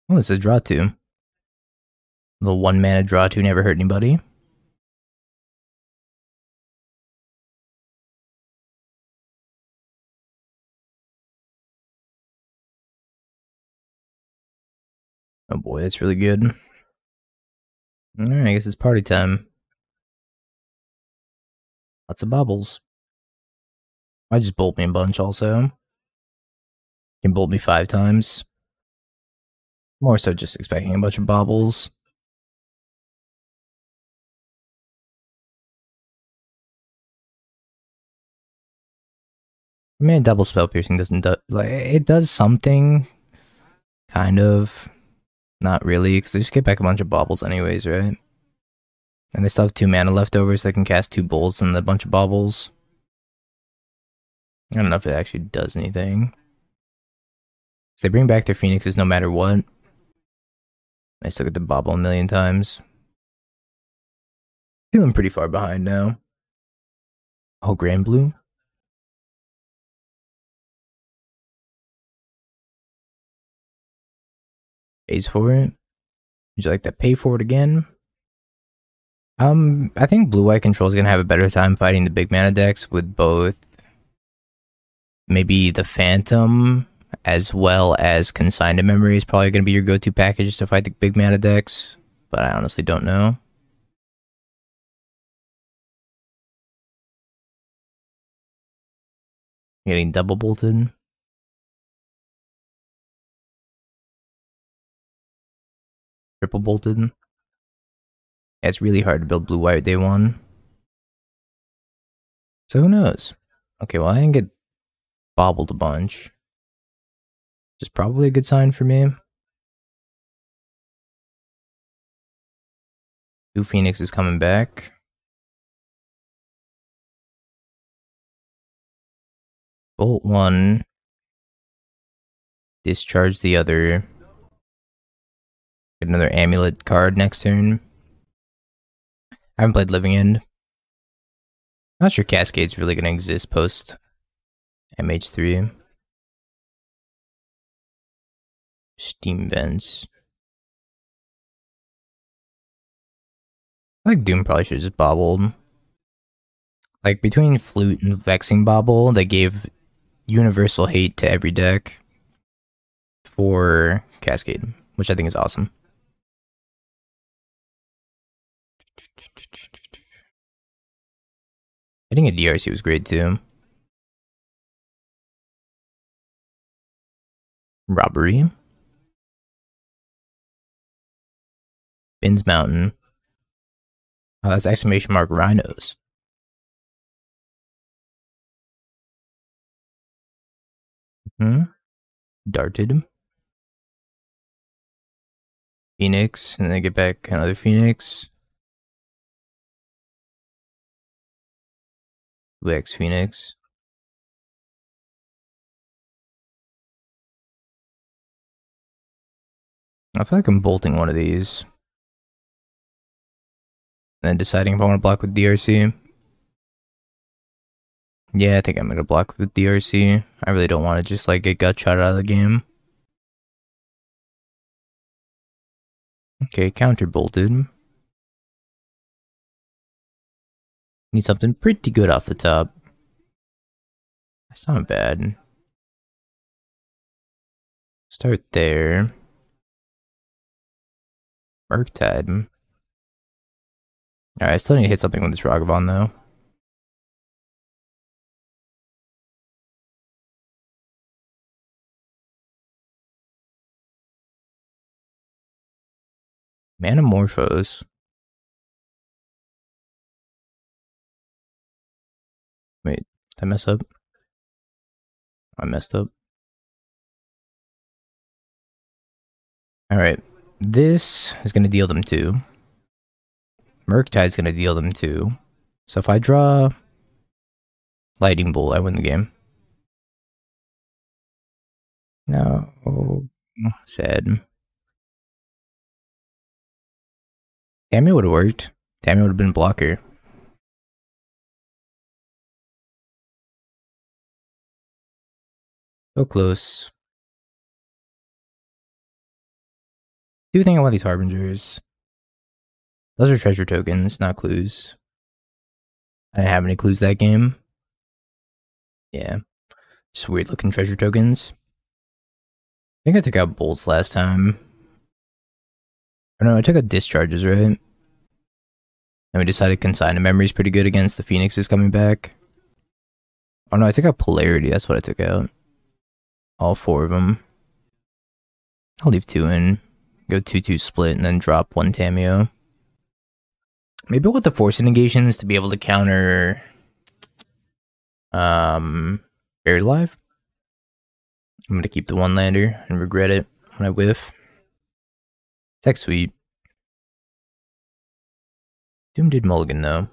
Oh, it's a draw 2. The 1 mana draw 2 never hurt anybody. Oh boy, that's really good. Alright, I guess it's party time. Lots of bubbles. I just bolt me a bunch also. You can bolt me 5 times. More so just expecting a bunch of bobbles. I mean, double spell piercing doesn't do, like, it does something, Kind of. Not really, because they just get back a bunch of baubles anyways, right? And they still have 2 mana left over, so they can cast 2 bolts and a bunch of baubles. I don't know if it actually does anything. So they bring back their phoenixes no matter what. I still get the bobble a million times. Feeling pretty far behind now. Oh, Grand Blue? Pays for it. Would you like to pay for it again? I think blue-white control is gonna have a better time fighting the big mana decks with both maybe the Phantom as well as Consigned to Memory is probably gonna be your go-to package to fight the big mana decks, but I honestly don't know. Getting double bolted. Triple bolted. Yeah, it's really hard to build blue-white day one. So who knows? Okay, well I didn't get bobbled a bunch. Which is probably a good sign for me. 2 Phoenix is coming back. Bolt 1. Discharge the other. Get another amulet card next turn. I haven't played Living End. Not sure Cascade's really gonna exist post MH3. Steam Vents. I think Doom probably should have just bobbled. Like, between Flute and Vexing Bobble, they gave universal hate to every deck for Cascade, which I think is awesome. Hitting a DRC was great too. Robbery. Finn's Mountain. Oh, that's exclamation mark rhinos. Darted. Phoenix, and then get back another Phoenix. 2x Phoenix. I feel like I'm bolting one of these. And then deciding if I want to block with DRC. Yeah, I think I'm going to block with DRC. I really don't want to just like get gut shot out of the game. Okay, counter bolted. Need something pretty good off the top. That's not bad. Start there. Murktide. Alright, I still need to hit something with this Ragavan though. Manamorphose. Wait, did I mess up? I messed up. Alright, this is going to deal them 2. Murktide's going to deal them 2. So if I draw Lightning Bolt, I win the game. No. Sad. Tammy would have worked. Tammy would have been blocker. So close. Do think I want these Harbingers. Those are treasure tokens, not clues. I didn't have any clues that game. Yeah. Just weird looking treasure tokens. I think I took out bolts last time. Oh no, I took out discharges, right? And we decided Consigned to Memory is pretty good against the Phoenixes coming back. Oh no, I took out Polarity, that's what I took out. All 4 of them. I'll leave 2 in. Go 2-2 split and then drop 1 Tameo. Maybe with the Force Negations to be able to counter Buried Alive. I'm gonna keep the 1 lander and regret it. when I whiff. It's sweet. Doom did mulligan though.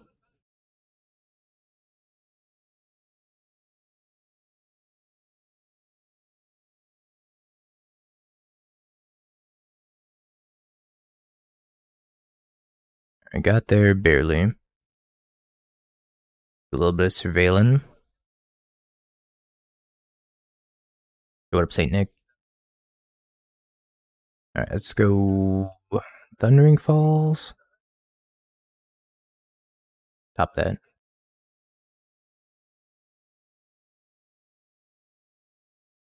I got there barely. A little bit of surveilling. What up, Saint Nick? Alright, let's go Thundering Falls. Top that.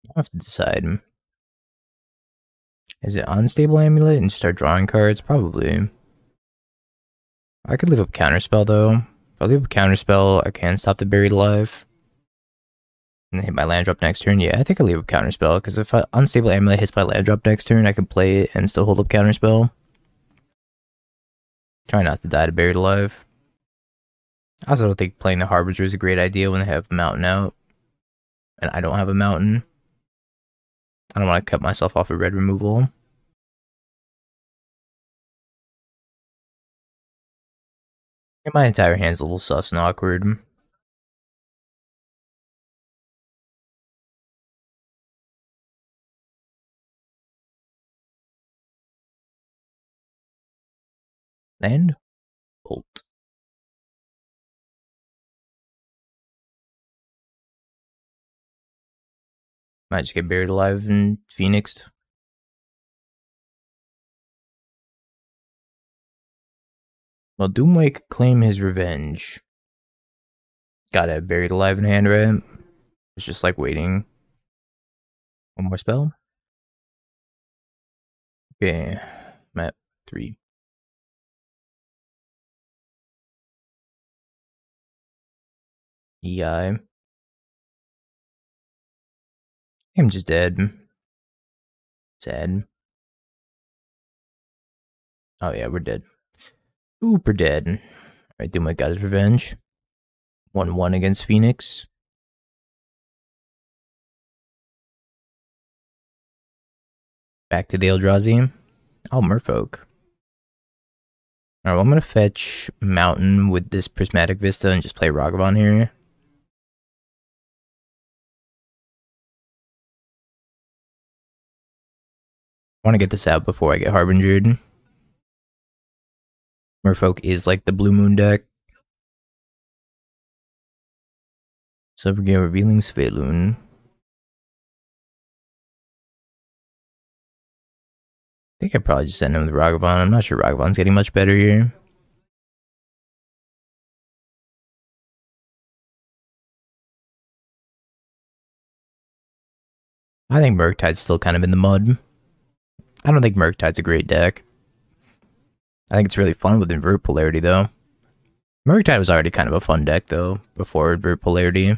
I have to decide. Is it Unstable Amulet and start drawing cards? Probably. I could leave up Counterspell though. If I leave up Counterspell, I can stop the Buried Alive. And hit my land drop next turn. Yeah, I think I'll leave up Counterspell, because if Unstable Amulet hits my land drop next turn, I can play it and still hold up Counterspell. Try not to die to Buried Alive. I also don't think playing the Harbinger is a great idea when they have Mountain out. And I don't have a Mountain. I don't want to cut myself off of red removal. And my entire hand's a little sus and awkward. And bolt. Might just get Buried Alive and Phoenixed. Well, Doomwake claim his revenge. Gotta have Buried Alive in hand, right? It's just like waiting. One more spell. Okay, map 3. EI. I'm just dead. Sad. Oh yeah, we're dead. Super dead. Alright, Doomwake got his revenge. 1-1 against Phoenix. Back to the Eldrazi. Oh, Merfolk. Alright, well, I'm gonna fetch Mountain with this Prismatic Vista and just play Ragavan here. I want to get this out before I get Harbingered. Merfolk is like the Blue Moon deck. Silvergate Revealing Sveilun. I think I probably just send him with Ragavan. I'm not sure Ragavan's getting much better here. I think Murktide's still kind of in the mud. I don't think Murktide's a great deck. I think it's really fun with Invert Polarity, though. Murktide was already kind of a fun deck, though, before Invert Polarity.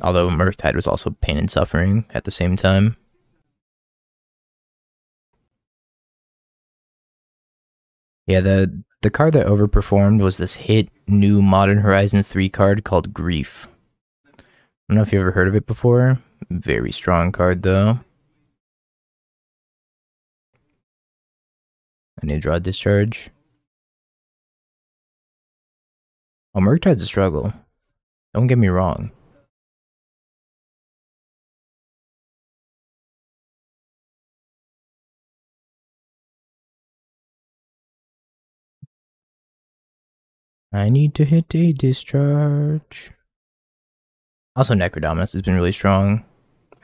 Although Murktide was also pain and suffering at the same time. Yeah, the card that overperformed was this hit new Modern Horizons 3 card called Grief. I don't know if you ever heard of it before. Very strong card, though. I need to draw a discharge. Oh, Murktide's a struggle. Don't get me wrong. I need to hit a discharge. Also, Necrodominus has been really strong.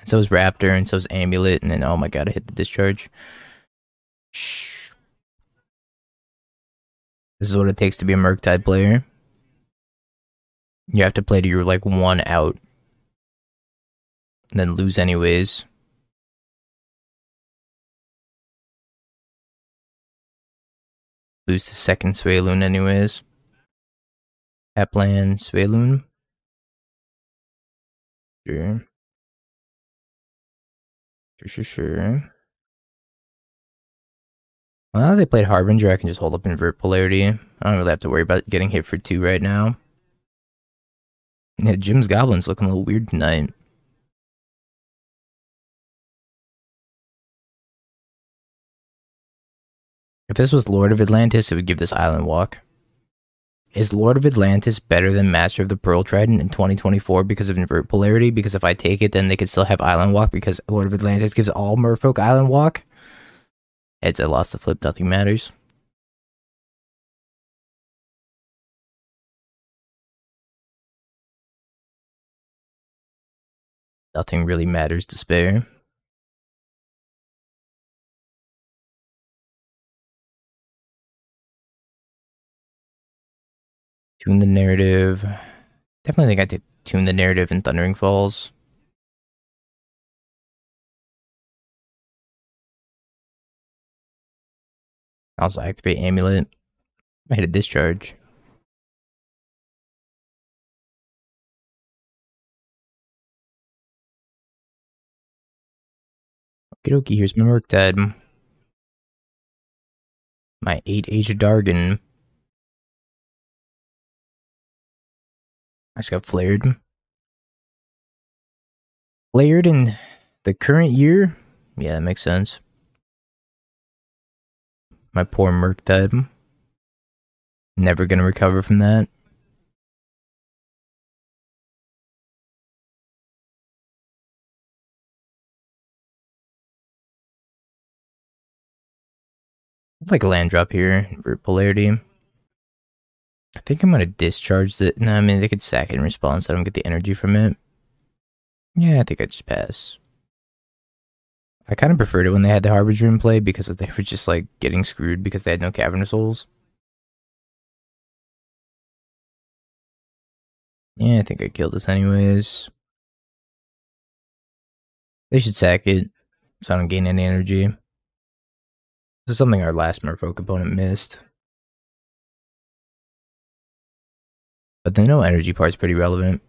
And so is Raptor, and so is Amulet, and then, oh my god, I hit the discharge. Shh. This is what it takes to be a Murktide player. You have to play to your, like, 1 out. And then lose anyways. Lose the second Sveilun anyways. Tapland, Sveilun. Sure. Sure. Well, now that they played Harbinger, I can just hold up Invert Polarity. I don't really have to worry about getting hit for 2 right now. Yeah, Jim's Goblin's looking a little weird tonight. If this was Lord of Atlantis, it would give this Island Walk. Is Lord of Atlantis better than Master of the Pearl Trident in 2024 because of invert polarity? Because if I take it, then they could still have Island Walk because Lord of Atlantis gives all merfolk Island Walk? It's I lost the flip, nothing matters. Nothing really matters to spare. Tune the narrative. Definitely think I did tune the narrative in Thundering Falls. Also activate Amulet. I hit a discharge. Okie here's my Murktide. My 8 Age of Dargon. I just got flared. Flared in the current year? Yeah, that makes sense. My poor Murktide. Never gonna recover from that. I'd like a land drop here for Polarity. I think I'm gonna discharge it. No, I mean, they could sack it in response. I don't get the energy from it. Yeah, I think I just pass. I kind of preferred it when they had the Harbinger in play because they were just like getting screwed because they had no Cavernous Souls. Yeah, I think I killed this anyways. They should sack it so I don't gain any energy. This is something our last Merfolk opponent missed. But the no energy part's pretty relevant.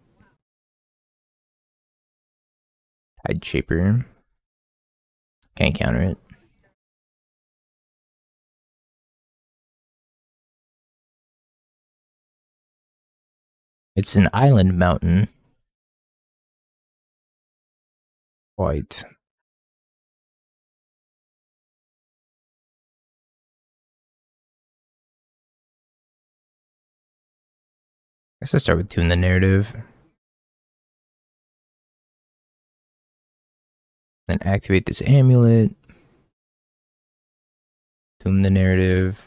Tide Shaper. Can't counter it. It's an island mountain. White. I guess I start with Tune the Narrative. Then activate this amulet. Tune the Narrative.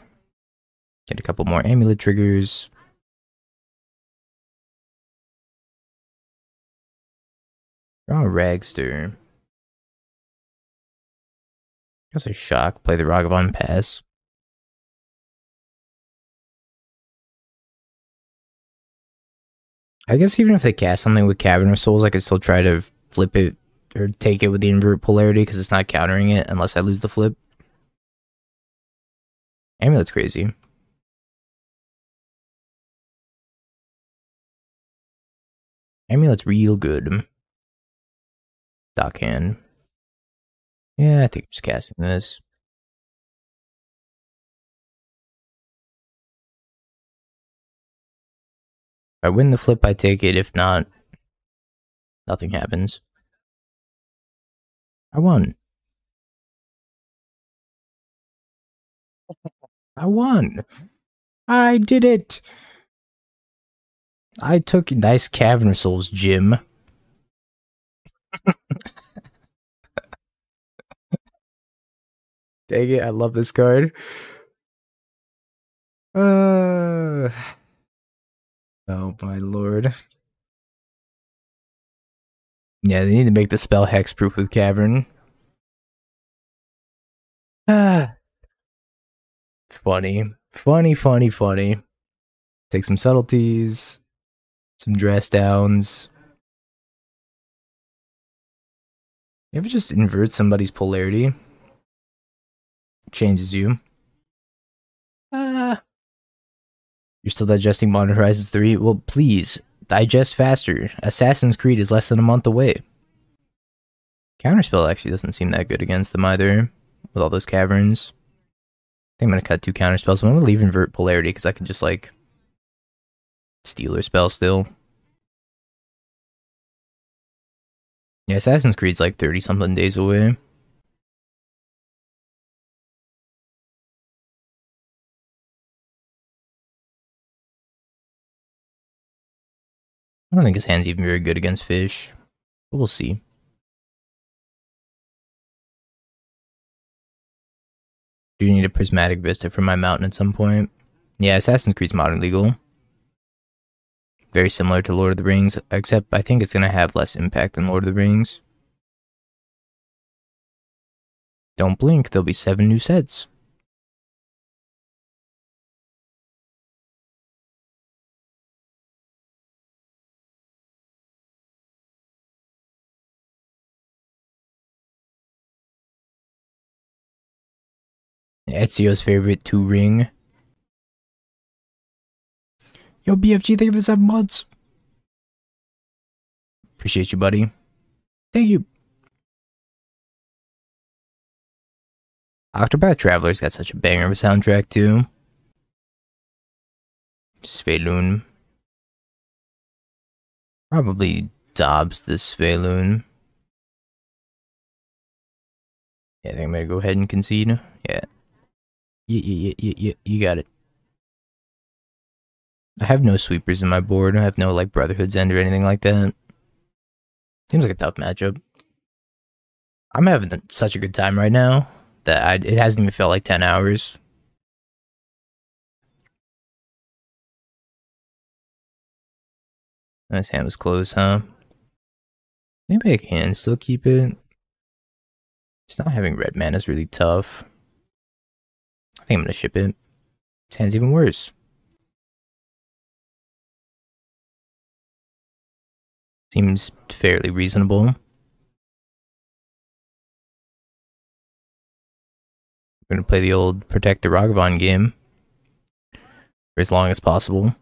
Get a couple more amulet triggers. Draw a Ragster. Guess I shock. Play the Ragavan pass. I guess even if they cast something with Cavern Souls, I could still try to flip it or take it with the invert polarity because it's not countering it unless I lose the flip. Amulet's crazy. Amulet's real good. Dockhand. Yeah, I think I'm just casting this. If I win the flip, I take it. If not, nothing happens. I won. I won. I did it. I took nice Cavern Souls, Jim. Dang it, I love this card. Oh my lord. Yeah, they need to make the spell hexproof with Cavern. Ah. Funny. Funny. Take some subtleties. Some dress downs. You ever just invert somebody's polarity? Changes you. You're still digesting Modern Horizons 3? Well, please, digest faster. Assassin's Creed is less than a month away. Counterspell actually doesn't seem that good against them either, with all those caverns. I think I'm gonna cut 2 counterspells, but I'm gonna leave invert polarity because I can just like steal their spell still. Yeah, Assassin's Creed's like 30 something days away. I don't think his hand's even very good against fish, but we'll see. Do you need a prismatic vista for my mountain at some point? Yeah, Assassin's Creed's modern legal. Very similar to Lord of the Rings, except I think it's going to have less impact than Lord of the Rings. Don't blink, there'll be 7 new sets. Ezio's favorite 2 ring. Yo, BFG, thank you for the 7 months. Appreciate you, buddy. Thank you. Octopath Traveler's got such a banger of a soundtrack, too. Svelun. Probably Dobbs the Svelun. Yeah, I think I'm gonna go ahead and concede. Yeah. Yeah, you got it. I have no sweepers in my board. I have no, like, Brotherhood's End or anything like that. Seems like a tough matchup. I'm having such a good time right now that it hasn't even felt like 10 hours. Nice hand was closed, huh? Maybe I can still keep it. Just not having red mana is really tough. I think I'm gonna ship it. This hand's even worse. Seems fairly reasonable. We're gonna play the old Protect the Ragavan game for as long as possible. Which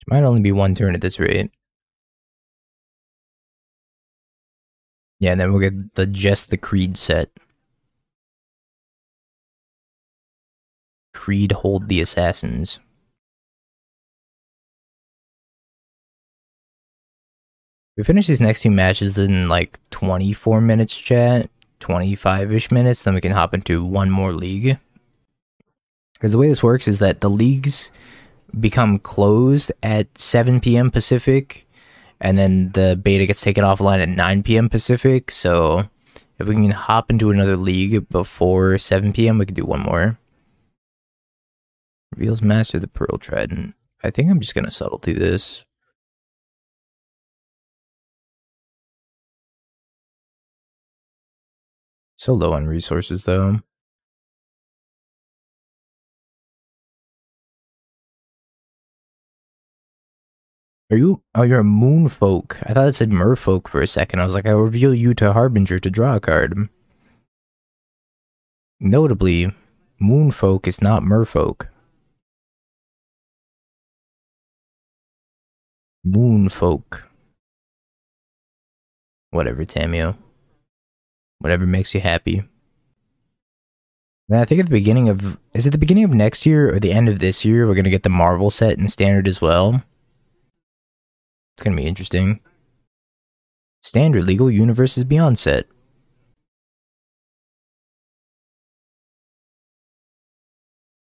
might only be 1 turn at this rate. Yeah, and then we'll get just the Creed set. Creed hold the assassins. We finish these next 2 matches in like 24 minutes, chat. 25-ish minutes, then we can hop into 1 more league. Because the way this works is that the leagues become closed at 7 p.m. Pacific, and then the beta gets taken offline at 9 p.m. Pacific. So if we can hop into another league before 7 p.m., we can do 1 more. Reveals Master the Pearl Trident. I think I'm just going to subtlety this. So low on resources, though. Are you? Oh, you're a Moonfolk. I thought it said Merfolk for a second. I was like, I reveal you to Harbinger to draw a card. Notably, Moonfolk is not Merfolk. Moonfolk. Whatever, Tamio. Whatever makes you happy. And I think at the beginning of... Is it the beginning of next year or the end of this year? We're going to get the Marvel set in Standard as well. It's going to be interesting. Standard Legal Universes Beyond set.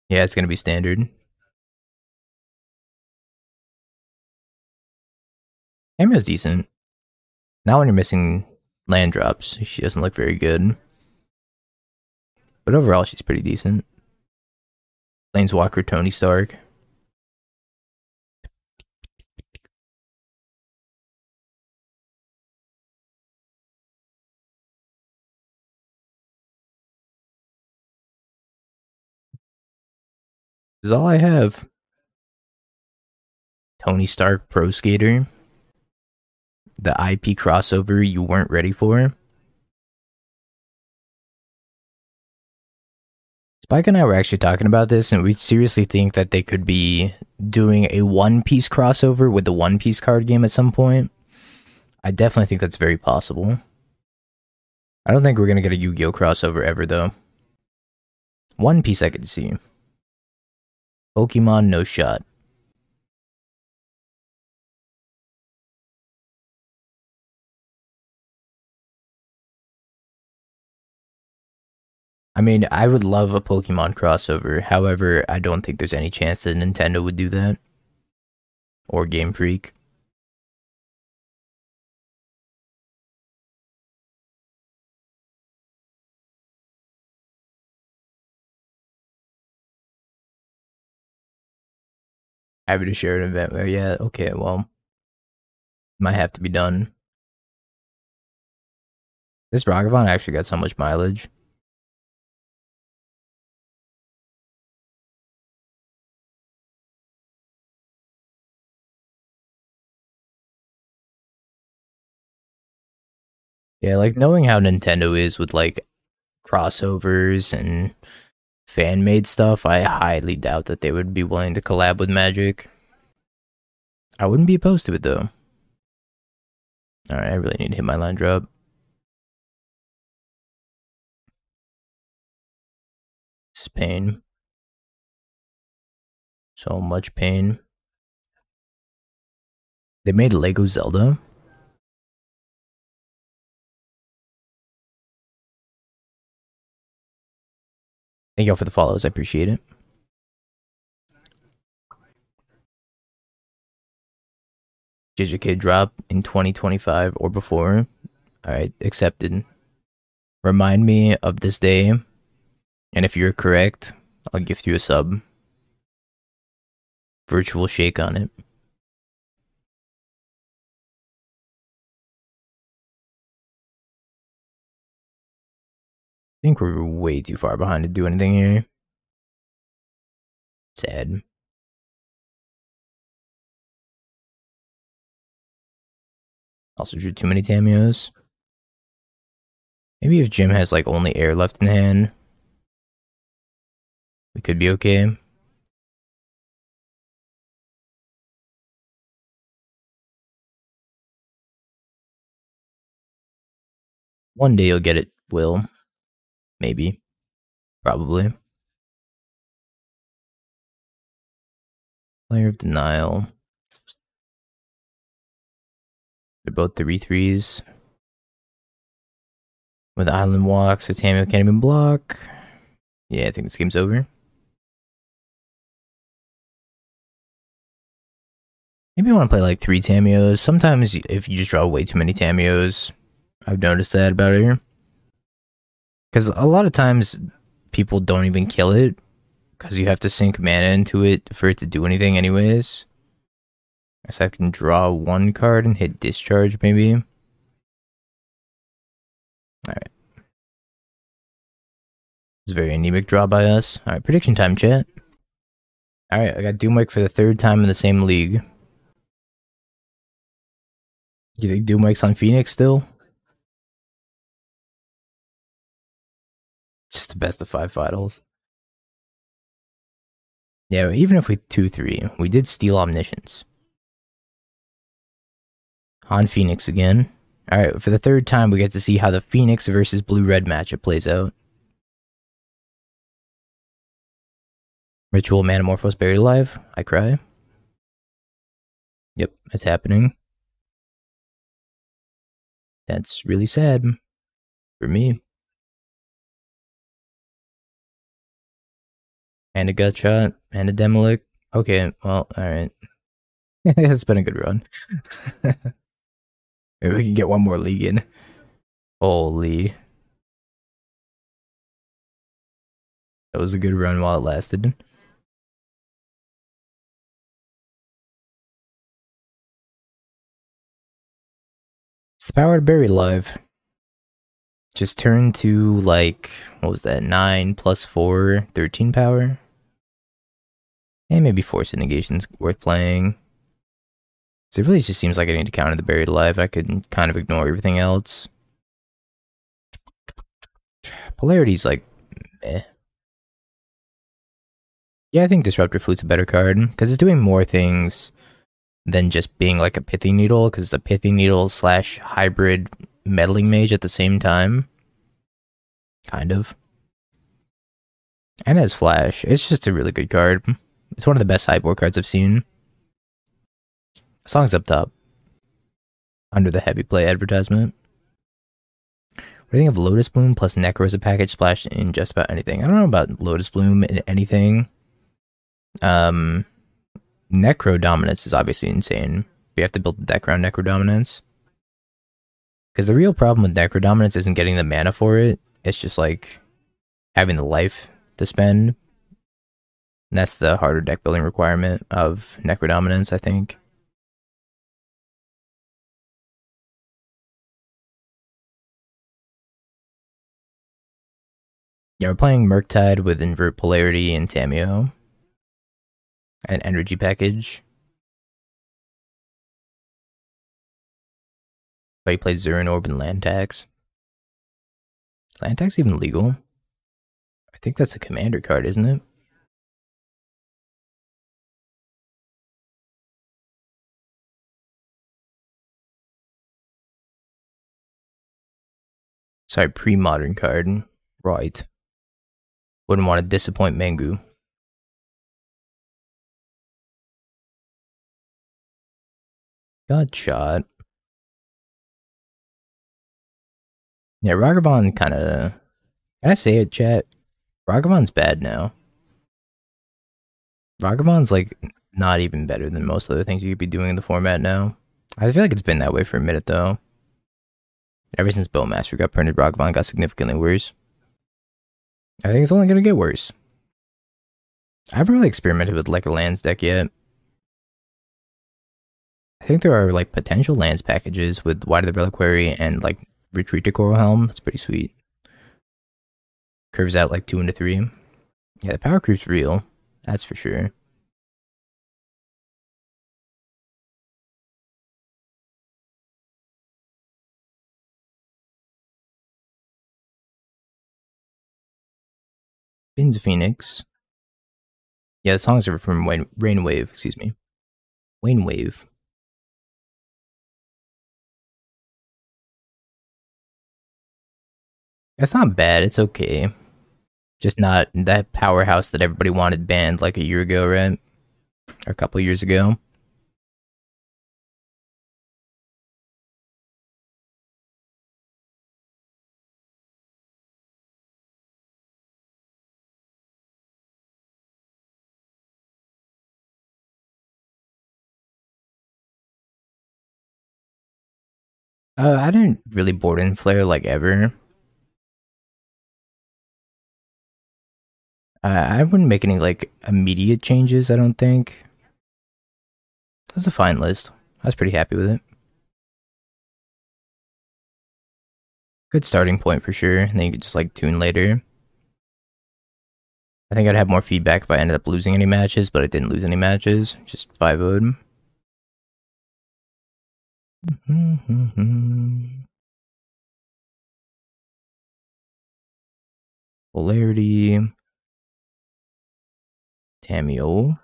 Yeah, it's going to be Standard. Emma's decent. Not when you're missing land drops. She doesn't look very good. But overall, she's pretty decent. Planeswalker Tony Stark. This is all I have. Tony Stark Pro Skater. The IP crossover you weren't ready for. Spike and I were actually talking about this, and we seriously think that they could be doing a One Piece crossover with the One Piece card game at some point. I definitely think that's very possible. I don't think we're going to get a Yu-Gi-Oh crossover ever, though. One Piece I could see. Pokemon, no shot. I mean, I would love a Pokemon crossover. However, I don't think there's any chance that Nintendo would do that. Or Game Freak. Happy to share an event where, yeah, okay, well, might have to be done. This Ragavan actually got so much mileage. Yeah, like knowing how Nintendo is with like crossovers and fan made stuff, I highly doubt that they would be willing to collab with Magic. I wouldn't be opposed to it though. Alright, I really need to hit my line drop. It's pain. So much pain. They made Lego Zelda. Thank y'all for the follows. I appreciate it. JJK drop in 2025 or before. Alright, accepted. Remind me of this day. And if you're correct, I'll gift you a sub. Virtual shake on it. I think we're way too far behind to do anything here. Sad. Also drew too many Tamios. Maybe if Jim has like only air left in hand, we could be okay. One day you'll get it, Will. Maybe. Probably. Player of Denial. They're both 3/3s. With Island Walk, so Tamio can't even block. Yeah, I think this game's over. Maybe I want to play like 3 Tamios. Sometimes if you just draw way too many Tamios, I've noticed that about it. Because a lot of times people don't even kill it because you have to sink mana into it for it to do anything anyways. I guess I can draw 1 card and hit discharge maybe. Alright. It's a very anemic draw by us. Alright, prediction time, chat. Alright, I got Doomwake for the 3rd time in the same league. You think Doomwake's on Phoenix still? Just the best of 5 finals. Yeah, even if we 2-3, we did steal Omniscience. On Phoenix again. Alright, for the 3rd time, we get to see how the Phoenix versus Blue-Red matchup plays out. Ritual Manamorphose Buried Alive. I cry. Yep, it's happening. That's really sad. For me. And a gut shot. And a Demolic. Okay, well, alright. It's been a good run. Maybe we can get one more league in. Holy. That was a good run while it lasted. It's the power to bury alive. Just turn to like, what was that? 9 plus 4, 13 power? And maybe Force Negation's worth playing. So it really just seems like I need to counter the buried alive. I could kind of ignore everything else. Polarity's like, meh. Yeah, I think Disruptor Flute's a better card, because it's doing more things than just being like a Pithing Needle, because it's a Pithing Needle / hybrid Meddling Mage at the same time. Kind of. And has Flash. It's just a really good card. It's one of the best sideboard cards I've seen. Song's up top. Under the heavy play advertisement. What do you think of Lotus Bloom plus Necro as a package splashed in just about anything? I don't know about Lotus Bloom in anything. Um, Necro dominance is obviously insane. We have to build a deck around Necro dominance. Because the real problem with Necro dominance isn't getting the mana for it. It's just like having the life to spend. And that's the harder deck building requirement of Necro dominance, I think. Yeah, we're playing Murktide with Invert Polarity and Tamiyo. An energy package. But he plays Zurin Orb and Land Tax. Is Land Tax even legal? I think that's a commander card, isn't it? Sorry, pre-modern card. Right. Wouldn't want to disappoint Mangu. Got shot. Yeah, Ragavan kind of. Can I say it, chat? Ragavan's bad now. Ragavan's like not even better than most other things you could be doing in the format now. I feel like it's been that way for a minute though. Ever since Bowmaster got printed, Ragavan got significantly worse. I think it's only gonna get worse. I haven't really experimented with like a lands deck yet. I think there are like potential lands packages with Wide of the Reliquary and like Retreat to Coral Helm. That's pretty sweet. Curves out like 2 into 3. Yeah, the power creep's real. That's for sure. Bin's a Phoenix. Yeah, the songs are from Rainwave, excuse me. Wave. That's not bad, it's okay. Just not that powerhouse that everybody wanted banned like a year ago, right? Or a couple years ago. I didn't really board in Flare like ever. I wouldn't make any like immediate changes, I don't think. That's a fine list. I was pretty happy with it. Good starting point for sure. And then you could just like tune later. I think I'd have more feedback if I ended up losing any matches, but I didn't lose any matches. Just 5-0'd. Polarity. Tamiyo.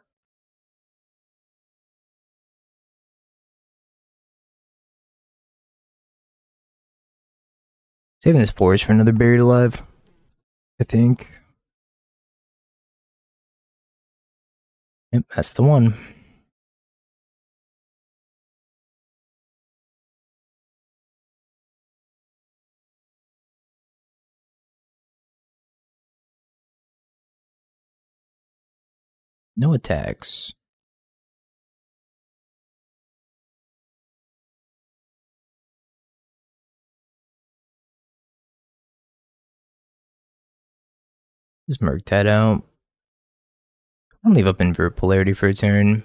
Saving this forest for another Buried Alive, I think. Yep, that's the one. No attacks. Just Murktide out. I'll leave up Invert Polarity for a turn.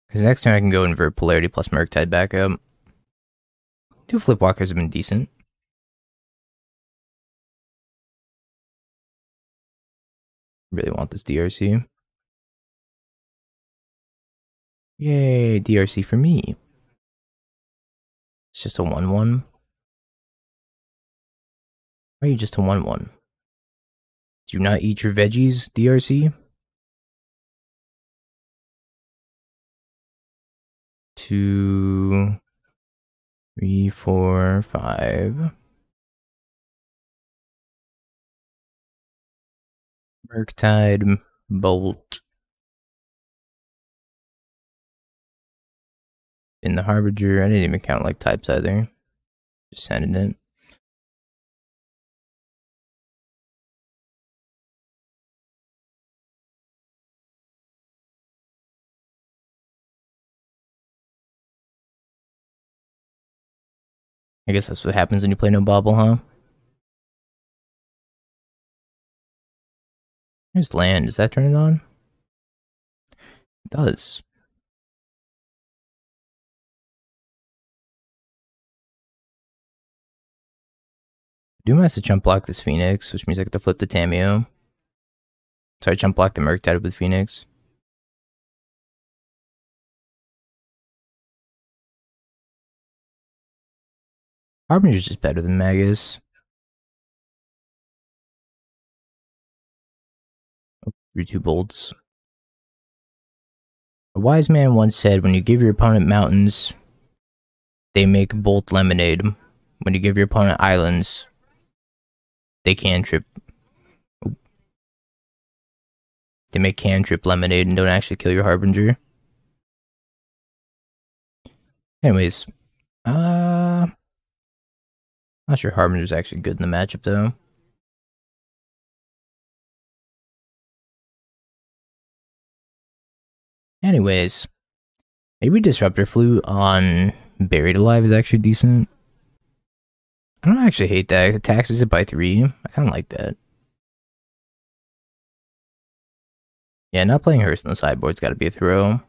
Because next turn I can go Invert Polarity plus Murktide back up. Two Flipwalkers have been decent. Really want this DRC. Yay, DRC for me. It's just a 1-1. Why are you just a 1-1? Do you not eat your veggies, DRC? 2, 3, 4, 5. Murktide, Bolt. In the Harbinger, I didn't even count like types either. Just sending it. I guess that's what happens when you play no bobble, huh? Here's land. Does that turn it on? It does. Doom has to jump block this Phoenix, which means I get to flip the Tameo. So I jump block the Murktide with Phoenix. Harbinger's just better than Magus. Oh, you're 2 bolts. A wise man once said, when you give your opponent mountains, they make bolt lemonade. When you give your opponent islands, they cantrip. They make cantrip lemonade and don't actually kill your Harbinger. Anyways, not sure Harbinger's actually good in the matchup though. Anyways, maybe Disruptor Flute on Buried Alive is actually decent. I don't actually hate that. It taxes it by 3. I kind of like that. Yeah, not playing Hearse on the sideboard's got to be a throw.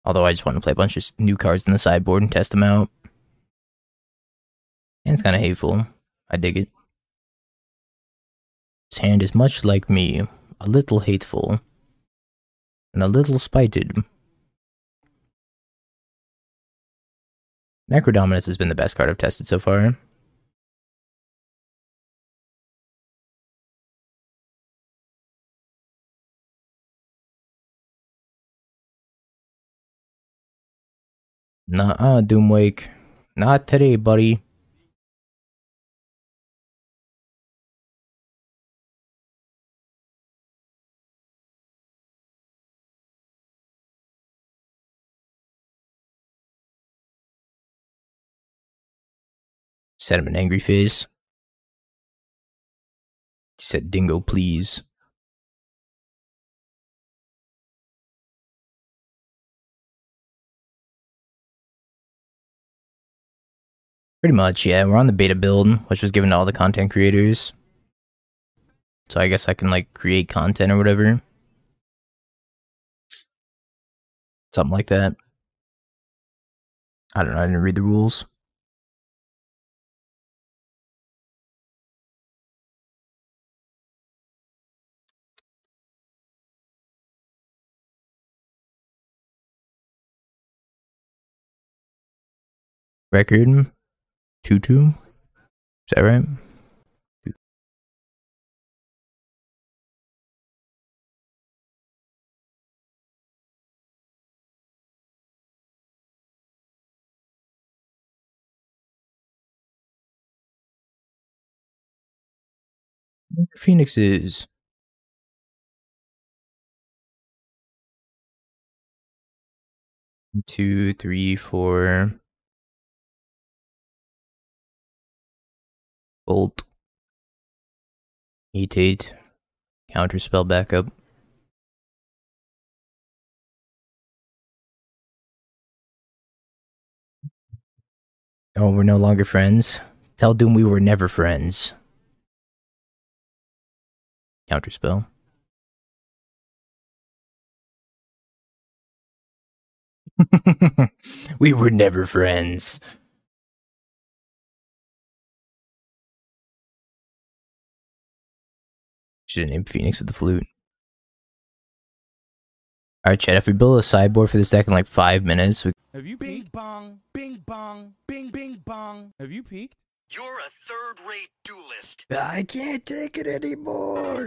Although I just want to play a bunch of new cards in the sideboard and test them out. And it's kind of hateful. I dig it. His hand is much like me, a little hateful, and a little spited. Necrodominus has been the best card I've tested so far. Nuh-uh, Doomwake. Not today, buddy. Set him an angry face. He said, Dingo, please. Pretty much, yeah. We're on the beta build, which was given to all the content creators. So I guess I can, like, create content or whatever. Something like that. I don't know, I didn't read the rules. Record 2-2. Is that right? Phoenixes. 2, 3, 4. Bolt. Mutate. Counterspell backup. Oh, we're no longer friends. Tell Doom we were never friends. Counterspell. We were never friends. Should have named Phoenix with the flute. Alright, Chad, if we build a sideboard for this deck in like 5 minutes, we... Have you peaked? Bing bong, bing bong, bing bing bong. Have you peaked? You're a third-rate duelist. I can't take it anymore.